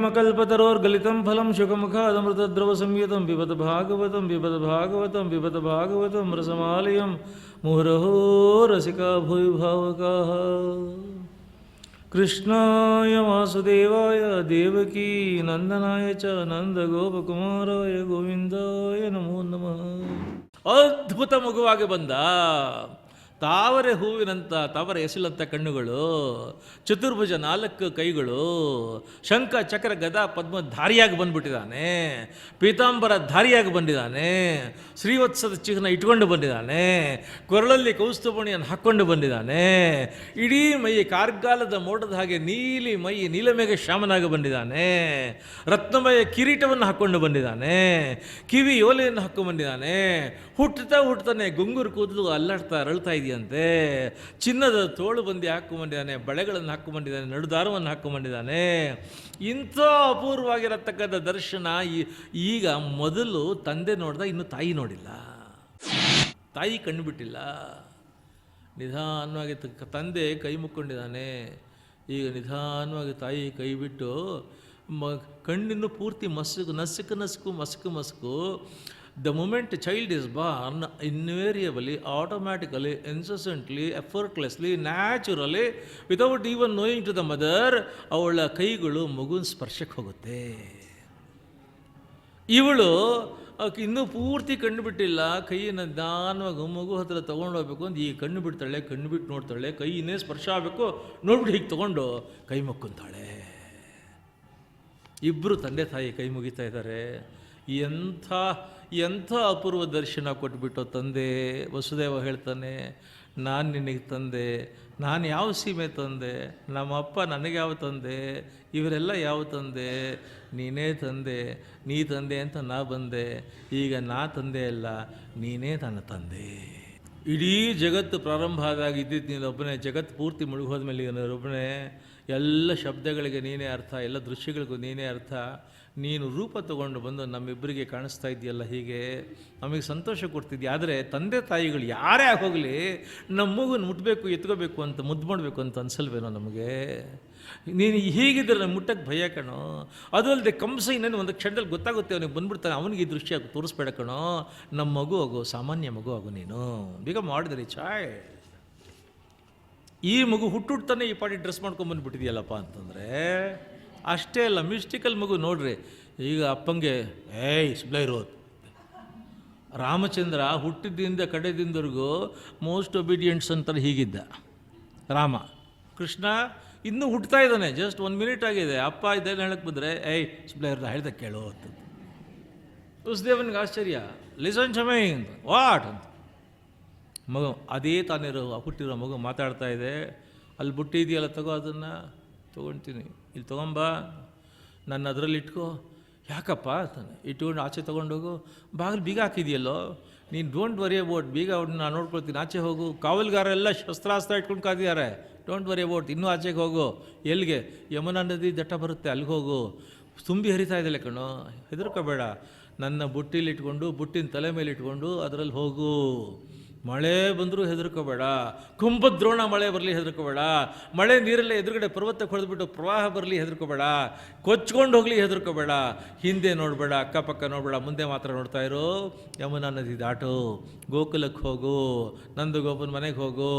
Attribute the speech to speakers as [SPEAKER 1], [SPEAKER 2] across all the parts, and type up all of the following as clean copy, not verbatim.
[SPEAKER 1] ನಿಗಮಕಲ್ಪತರೋರ್ಗಲಿತಂ ಫಲಂ ಶುಕಮುಖಾದಮೃತದ್ರವಸಂಯುತಂ ಪಿಬತ ಭಾಗವತಂ ಪಿಬತ ಭಾಗವತಂ ಪಿಬತ ಭಾಗವತಂ ರಸಮಾಲಯಂ ಮುಹುರಹೋ ರಸಿಕಾ ಭೂಯಿ ಭಾವಕಾಃ. ಕೃಷ್ಣಾಯ ವಾಸುದೇವಾಯ ದೇವಕೀ ನಂದನಾಯ ಚ ನಂದಗೋಪಕುಮಾರಾಯ ಗೋವಿಂದಾಯ ನಮೋ ನಮಃ. ಅದ್ಭುತ ಮಗುವಾಗಿ ಬಂದ, ತಾವರೆ ಹೂವಿನಂಥ ತಾವರೆ ಎಸಲಂಥ ಕಣ್ಣುಗಳು, ಚತುರ್ಭುಜ 4 ಕೈಗಳು, ಶಂಖ ಚಕ್ರ ಗದಾ ಪದ್ಮ ಧಾರಿಯಾಗಿ ಬಂದ್ಬಿಟ್ಟಿದ್ದಾನೆ, ಪೀತಾಂಬರ ಧಾರಿಯಾಗಿ ಬಂದಿದ್ದಾನೆ, ಶ್ರೀವತ್ಸದ ಚಿಹ್ನ ಇಟ್ಕೊಂಡು ಬಂದಿದ್ದಾನೆ, ಕೊರಳಲ್ಲಿ ಕೌಸ್ತುಭಣಿಯನ್ನು ಹಾಕ್ಕೊಂಡು ಬಂದಿದ್ದಾನೆ, ಇಡೀ ಮೈ ಕಾರ್ಗಾಲದ ಮೋಡದ ಹಾಗೆ ನೀಲಿ ಮೈ ನೀಲಮೇಘ ಶ್ಯಾಮನಾಗಿ ಬಂದಿದ್ದಾನೆ, ರತ್ನಮಯ ಕಿರೀಟವನ್ನು ಹಾಕ್ಕೊಂಡು ಬಂದಿದ್ದಾನೆ, ಕಿವಿ ಓಲೆಯನ್ನು ಹಾಕ್ಕೊಂಡು ಬಂದಿದ್ದಾನೆ, ಹುಟ್ಟುತ್ತಾನೆ ಗುಂಗುರು ಕೂದಲು ಅಲ್ಲಾಡ್ತಾ ಅರಳ್ತಾ ಇದೆಯಂತೆ, ಚಿನ್ನದ ತೋಳು ಬಂದಿ ಹಾಕ್ಕೊಂಬಂದಿದ್ದಾನೆ, ಬಳೆಗಳನ್ನು ಹಾಕ್ಕೊಂಬಂದಿದ್ದಾನೆ, ನಡುದಾರವನ್ನು ಹಾಕ್ಕೊಂಬಂದಿದ್ದಾನೆ. ಇಂಥ ಅಪೂರ್ವವಾಗಿರತಕ್ಕಂಥ ದರ್ಶನ ಈಗ ಮೊದಲು ತಂದೆ ನೋಡ್ದ, ಇನ್ನು ತಾಯಿ ನೋಡಿಲ್ಲ, ತಾಯಿ ಕಣ್ಣು ಬಿಟ್ಟಿಲ್ಲ. ನಿಧಾನವಾಗಿ ತಂದೆ ಕೈ ಮುಕ್ಕೊಂಡಿದ್ದಾನೆ, ಈಗ ನಿಧಾನವಾಗಿ ತಾಯಿ ಕೈ ಬಿಟ್ಟು ಕಣ್ಣಿನ್ನು ಪೂರ್ತಿ Musk. The moment a child is born, invariably, automatically, incessantly, effortlessly, naturally, without even knowing to the mother, ಅವಳ ಕೈಗಳು ಮಗುವಿನ ಸ್ಪರ್ಶಕ್ಕೆ ಹೋಗುತ್ತೆ. ಇವಳು ಇನ್ನೂ ಪೂರ್ತಿ ಕಣ್ಣು ಬಿಟ್ಟಿಲ್ಲ, ಕೈಯನ್ನು ನಿಧಾನವಾಗಿ ಮಗು ಹತ್ರ ತೊಗೊಂಡು ಹೋಗ್ಬೇಕು ಅಂತ ಈ ಕಣ್ಣು ಬಿಡ್ತಾಳೆ, ಕಣ್ಣು ಬಿಟ್ಟು ನೋಡ್ತಾಳೆ, ಕೈ ಇನ್ನೇ ಸ್ಪರ್ಶ ಆಗಬೇಕು, ನೋಡ್ಬಿಟ್ಟು ಹೀಗೆ ತೊಗೊಂಡು ಕೈ ಮುಕ್ಕೊಂತಾಳೆ. ಇಬ್ಬರು ತಂದೆ ತಾಯಿ ಕೈ ಮುಗಿತಾ ಇದ್ದಾರೆ. ಎಂಥ ಅಪೂರ್ವ ದರ್ಶನ ಕೊಟ್ಬಿಟ್ಟು ತಂದೆ. ವಸುದೇವ ಹೇಳ್ತಾನೆ, ನಾನು ನಿನಗೆ ತಂದೆ, ನಾನು ಯಾವ ಸೀಮೆ ತಂದೆ, ನಮ್ಮಪ್ಪ ನನಗೆ ಯಾವ ತಂದೆ, ಇವರೆಲ್ಲ ಯಾವ ತಂದೆ, ನೀನೇ ತಂದೆ, ನೀ ತಂದೆ ಅಂತ ನಾ ಬಂದೆ, ಈಗ ನಾ ತಂದೆ ಅಲ್ಲ, ನೀನೇ ನನ್ನ ತಂದೆ. ಇಡೀ ಜಗತ್ತು ಪ್ರಾರಂಭ ಆದಾಗ ಇದ್ದಿದ್ದು ನೀನೊಬ್ಬನೇ, ಜಗತ್ತು ಪೂರ್ತಿ ಮುಳುಗೋದ ಮೇಲೆ ನೀನೊಬ್ಬನೇ, ಎಲ್ಲ ಶಬ್ದಗಳಿಗೆ ನೀನೇ ಅರ್ಥ, ಎಲ್ಲ ದೃಶ್ಯಗಳಿಗೂ ನೀನೇ ಅರ್ಥ. ನೀನು ರೂಪ ತಗೊಂಡು ಬಂದು ನಮ್ಮಿಬ್ಬರಿಗೆ ಕಾಣಿಸ್ತಾ ಇದೆಯಲ್ಲ, ಹೀಗೆ ನಮಗೆ ಸಂತೋಷ ಕೊಡ್ತಿದ್ದೆ. ಆದರೆ ತಂದೆ ತಾಯಿಗಳು ಯಾರೇ ಆಗೋಗಲಿ ನಮ್ಮ ಮಗುನ ಮುಟ್ಟಬೇಕು, ಎತ್ಕೋಬೇಕು ಅಂತ, ಮುದ್ದು ಮಾಡಬೇಕು ಅಂತ ಅನ್ಸಲ್ವೇನೋ ನಮಗೆ? ನೀನು ಹೀಗಿದ್ರೆ ನಮ್ಗೆ ಮುಟ್ಟಕ್ಕೆ ಭಯ ಕಣೋ. ಅದು ಅಲ್ಲದೆ ಕಂಸ ಇನ್ನೇನು ಒಂದು ಕ್ಷಣದಲ್ಲಿ ಗೊತ್ತಾಗುತ್ತೆ, ಅವನಿಗೆ ಬಂದ್ಬಿಡ್ತಾನೆ, ಅವನಿಗೆ ಈ ದೃಶ್ಯ ತೋರಿಸ್ಬೇಡ ಕಣೋ. ನಮ್ಮ ಮಗು ಆಗು, ಸಾಮಾನ್ಯ ಮಗು ಆಗು, ನೀನು ಬೇಗ ಮಾಡಿದ್ರಿ ಚಾಯ್. ಈ ಮಗು ಹುಟ್ಟುಡ್ತಾನೆ ಈ ಪಾಟಿ ಡ್ರೆಸ್ ಮಾಡ್ಕೊಂಬಂದುಬಿಟ್ಟಿದೆಯಲ್ಲಪ್ಪ ಅಂತಂದರೆ ಅಷ್ಟೇ ಅಲ್ಲ, ಮಿಸ್ಟಿಕಲ್ ಮಗು ನೋಡ್ರಿ. ಈಗ ಅಪ್ಪಂಗೆ ಸುಬ್ಲ ಇರೋದು. ರಾಮಚಂದ್ರ ಹುಟ್ಟಿದ್ದಿಂದ ಕಡೆದಿಂದವರೆಗೂ ಮೋಸ್ಟ್ ಒಬಿಡಿಯೆಂಟ್ಸ್ ಅಂತಾರೆ ಹೀಗಿದ್ದ ರಾಮ. ಕೃಷ್ಣ ಇನ್ನೂ ಹುಟ್ತಾ ಇದ್ದಾನೆ, ಜಸ್ಟ್ 1 ಮಿನಿಟ್ ಆಗಿದೆ. ಅಪ್ಪ ಇದೇನು ಹೇಳಕ್ಕೆ ಬಂದರೆ ಸುಬ್ಲ ಇರೋದು ಹೇಳ್ದೆ ಕೇಳೋ ಅಂತ. ವಸುದೇವನಿಗೆ ಆಶ್ಚರ್ಯ, ಲಿಸನ್ ಚಮೈ ಅಂತ, ವಾಟ್ ಅಂತ. ಮಗು ಅದೇ ತಾನಿರೋ ಹುಟ್ಟಿರೋ ಮಗು ಮಾತಾಡ್ತಾ ಇದೆ. ಅಲ್ಲಿ ಬುಟ್ಟಿ ಇದೆಯಲ್ಲ, ತಗೋ, ಅದನ್ನು ತೊಗೊಳ್ತೀನಿ, ಇಲ್ಲಿ ತೊಗೊಂಬ, ನನ್ನ ಅದರಲ್ಲಿ ಇಟ್ಕೋ. ಯಾಕಪ್ಪ ಅಂತಾನೆ. ಇಟ್ಕೊಂಡು ಆಚೆ ತೊಗೊಂಡೋಗು, ಬಾಗಿಲು ಬೀಗ ಹಾಕಿದೆಯಲ್ಲೋ, ನೀನು ಡೋಂಟ್ ವರಿ ಅಬೌಟ್, ಬೀಗ ನಾನು ನೋಡ್ಕೊಳ್ತೀನಿ, ಆಚೆ ಹೋಗು. ಕಾವಲುಗಾರೆಲ್ಲ ಶಸ್ತ್ರಾಸ್ತ್ರ ಇಟ್ಕೊಂಡು ಕಾದಿದ್ದಾರೆ, ಡೋಂಟ್ ವರಿ ಅಬೌಟ್, ಇನ್ನೂ ಆಚೆಗೆ ಹೋಗು. ಎಲ್ಲಿಗೆ? ಯಮುನಾ ನದಿ ದಟ್ಟ ಬರುತ್ತೆ, ಅಲ್ಲಿಗೆ ಹೋಗು. ತುಂಬಿ ಹರಿತಾ ಇದ್ದಲ್ಲ ಕಣೋ, ಹೆದರ್ಕೋಬೇಡ. ನನ್ನ ಬುಟ್ಟಿಲಿ ಇಟ್ಕೊಂಡು, ಬುಟ್ಟಿನ ತಲೆ ಮೇಲೆ ಇಟ್ಕೊಂಡು ಅದರಲ್ಲಿ ಹೋಗು. ಮಳೆ ಬಂದರೂ ಹೆದರ್ಕೋಬೇಡ, ಕುಂಭದ್ರೋಣ ಮಳೆ ಬರಲಿ ಹೆದರ್ಕೋಬೇಡ, ಮಳೆ ನೀರಲ್ಲೇ ಎದುರುಗಡೆ ಪರ್ವತಕ್ಕೆ ಹೊಡೆದ್ಬಿಟ್ಟು ಪ್ರವಾಹ ಬರಲಿ ಹೆದರ್ಕೋಬೇಡ, ಕೊಚ್ಕೊಂಡು ಹೋಗಲಿ ಹೆದರ್ಕೋಬೇಡ, ಹಿಂದೆ ನೋಡಬೇಡ, ಅಕ್ಕಪಕ್ಕ ನೋಡಬೇಡ, ಮುಂದೆ ಮಾತ್ರ ನೋಡ್ತಾ ಇರೋ. ಯಮುನಾ ನದಿ ದಾಟು, ಗೋಕುಲಕ್ಕೆ ಹೋಗು, ನಂದಗೋಪನ ಮನೆಗೆ ಹೋಗು.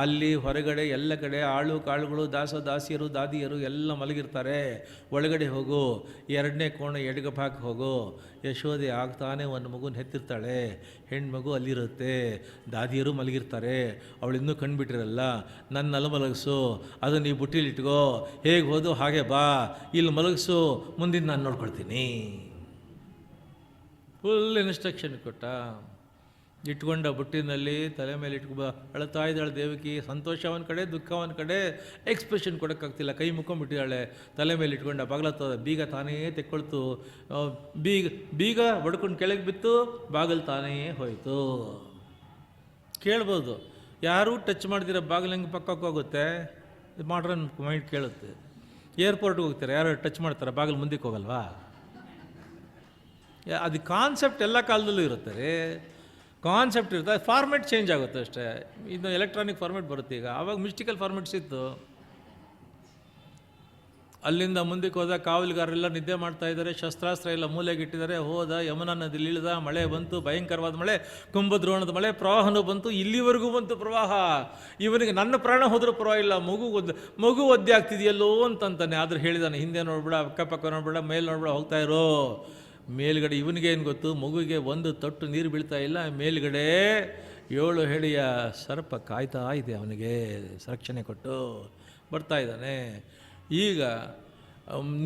[SPEAKER 1] ಅಲ್ಲಿ ಹೊರಗಡೆ ಎಲ್ಲ ಕಡೆ ಆಳು ಕಾಳುಗಳು, ದಾಸಿಯರು ದಾದಿಯರು ಎಲ್ಲ ಮಲಗಿರ್ತಾರೆ. ಒಳಗಡೆ ಹೋಗು, 2ನೇ ಕೋಣೆ ಎಡಗಭಾಗಕ್ಕೆ ಹೋಗು. ಯಶೋದೆ ಆಗ್ತಾನೆ ಒಂದು ಮಗುನ ಹೆತ್ತಿರ್ತಾಳೆ, ಹೆಣ್ಮಗು ಅಲ್ಲಿರುತ್ತೆ, ದಾದಿಯರು ಮಲಗಿರ್ತಾರೆ, ಅವಳಿನ್ನೂ ಕಣ್ಬಿಟ್ಟಿರಲ್ಲ. ನನ್ನಲ್ಲಿ ಮಲಗಿಸು, ಅದನ್ನು ಈ ಬುಟ್ಟಿಲಿಟ್ಕೋ, ಹೇಗೆ ಹೋದು ಹಾಗೆ ಬಾ, ಇಲ್ಲಿ ಮಲಗಿಸು, ಮುಂದಿನ ನಾನು ನೋಡ್ಕೊಳ್ತೀನಿ. ಫುಲ್ ಇನ್ಸ್ಟ್ರಕ್ಷನ್ ಕೊಟ್ಟ. ಇಟ್ಕೊಂಡ ಬುಟ್ಟಿನಲ್ಲಿ ತಲೆ ಮೇಲೆ ಇಟ್ಕೊ ಅಳ್ತಾ ಇದ್ದಾಳೆ ದೇವಕಿ. ಸಂತೋಷ ಅವನ ಕಡೆ, ದುಃಖ ಅವನ ಕಡೆ, ಎಕ್ಸ್ಪ್ರೆಷನ್ ಕೊಡೋಕ್ಕಾಗ್ತಿಲ್ಲ. ಕೈ ಮುಕ್ಕೊಂಬಿಟ್ಟಿದ್ದಾಳೆ, ತಲೆ ಮೇಲೆ ಇಟ್ಕೊಂಡ ಬಾಗಿಲತ್ತದ, ಬೀಗ ತಾನೇ ತೆಕ್ಕೊಳ್ತು. ಬೀಗ ಬಡ್ಕೊಂಡು ಕೆಳಗೆ ಬಿತ್ತು, ಬಾಗಿಲು ತಾನೇ ಹೋಯಿತು. ಕೇಳ್ಬೋದು, ಯಾರೂ ಟಚ್ ಮಾಡ್ದಿರೋ ಬಾಗಿಲು ಹೆಂಗೆ ಪಕ್ಕಕ್ಕೆ ಹೋಗುತ್ತೆ? ಮಾಡ್ರನ್ ಮೈಂಡ್ ಕೇಳುತ್ತೆ. ಏರ್ಪೋರ್ಟ್ಗೆ ಹೋಗ್ತಾರೆ, ಯಾರು ಟಚ್ ಮಾಡ್ತಾರೆ, ಬಾಗಿಲು ಮುಂದಕ್ಕೆ ಹೋಗಲ್ವಾ? ಅದು ಕಾನ್ಸೆಪ್ಟ್ ಎಲ್ಲ ಕಾಲದಲ್ಲೂ ಇರುತ್ತೆ ರೀ. ಕಾನ್ಸೆಪ್ಟ್ ಇರುತ್ತೆ, ಫಾರ್ಮೆಟ್ ಚೇಂಜ್ ಆಗುತ್ತೆ ಅಷ್ಟೇ. ಇದು ಎಲೆಕ್ಟ್ರಾನಿಕ್ ಫಾರ್ಮೆಟ್ ಬರುತ್ತೆ. ಈಗ ಆವಾಗ ಮಿಸ್ಟಿಕಲ್ ಫಾರ್ಮೆಟ್ಸ್ ಇತ್ತು. ಅಲ್ಲಿಂದ ಮುಂದಕ್ಕೆ ಹೋದ, ಕಾವಲುಗಾರರೆಲ್ಲ ನಿದ್ದೆ ಮಾಡ್ತಾ ಇದ್ದಾರೆ, ಶಸ್ತ್ರಾಸ್ತ್ರ ಎಲ್ಲ ಮೂಲೆಗಿಟ್ಟಿದ್ದಾರೆ. ಹೋದ, ಯಮುನಾ ನದಿಲಿ ಇಳಿದ, ಮಳೆ ಬಂತು, ಭಯಂಕರವಾದ ಮಳೆ, ಕುಂಭದ್ರೋಣದ ಮಳೆ, ಪ್ರವಾಹನೂ ಬಂತು, ಇಲ್ಲಿವರೆಗೂ ಬಂತು ಪ್ರವಾಹ. ಇವನಿಗೆ ನನ್ನ ಪ್ರಾಣ ಹೋದರೂ ಪರವಾಗಿಲ್ಲ, ಮಗು ಒದ್ದೆ ಆಗ್ತಿದೆಯಲ್ಲೋ ಅಂತಂತಾನೆ. ಆದ್ರೆ ಹೇಳಿದಾನೆ, ಹಿಂದೆ ನೋಡ್ಬೇಡ, ಅಕ್ಕಪಕ್ಕ ನೋಡ್ಬೇಡ, ಮೇಲೆ ನೋಡ್ಬೇಡ, ಹೋಗ್ತಾ ಇರೋ. ಮೇಲ್ಗಡೆ ಇವನಿಗೆ ಏನು ಗೊತ್ತು, ಮಗುವಿಗೆ ಒಂದು ತೊಟ್ಟು ನೀರು ಬೀಳ್ತಾ ಇಲ್ಲ. ಮೇಲ್ಗಡೆ 7 ಹೆಡೆಯ ಸರ್ಪ ಕಾಯ್ತಾ ಇದೆ, ಅವನಿಗೆ ಸಂರಕ್ಷಣೆ ಕೊಟ್ಟು ಬರ್ತಾ ಇದ್ದಾನೆ. ಈಗ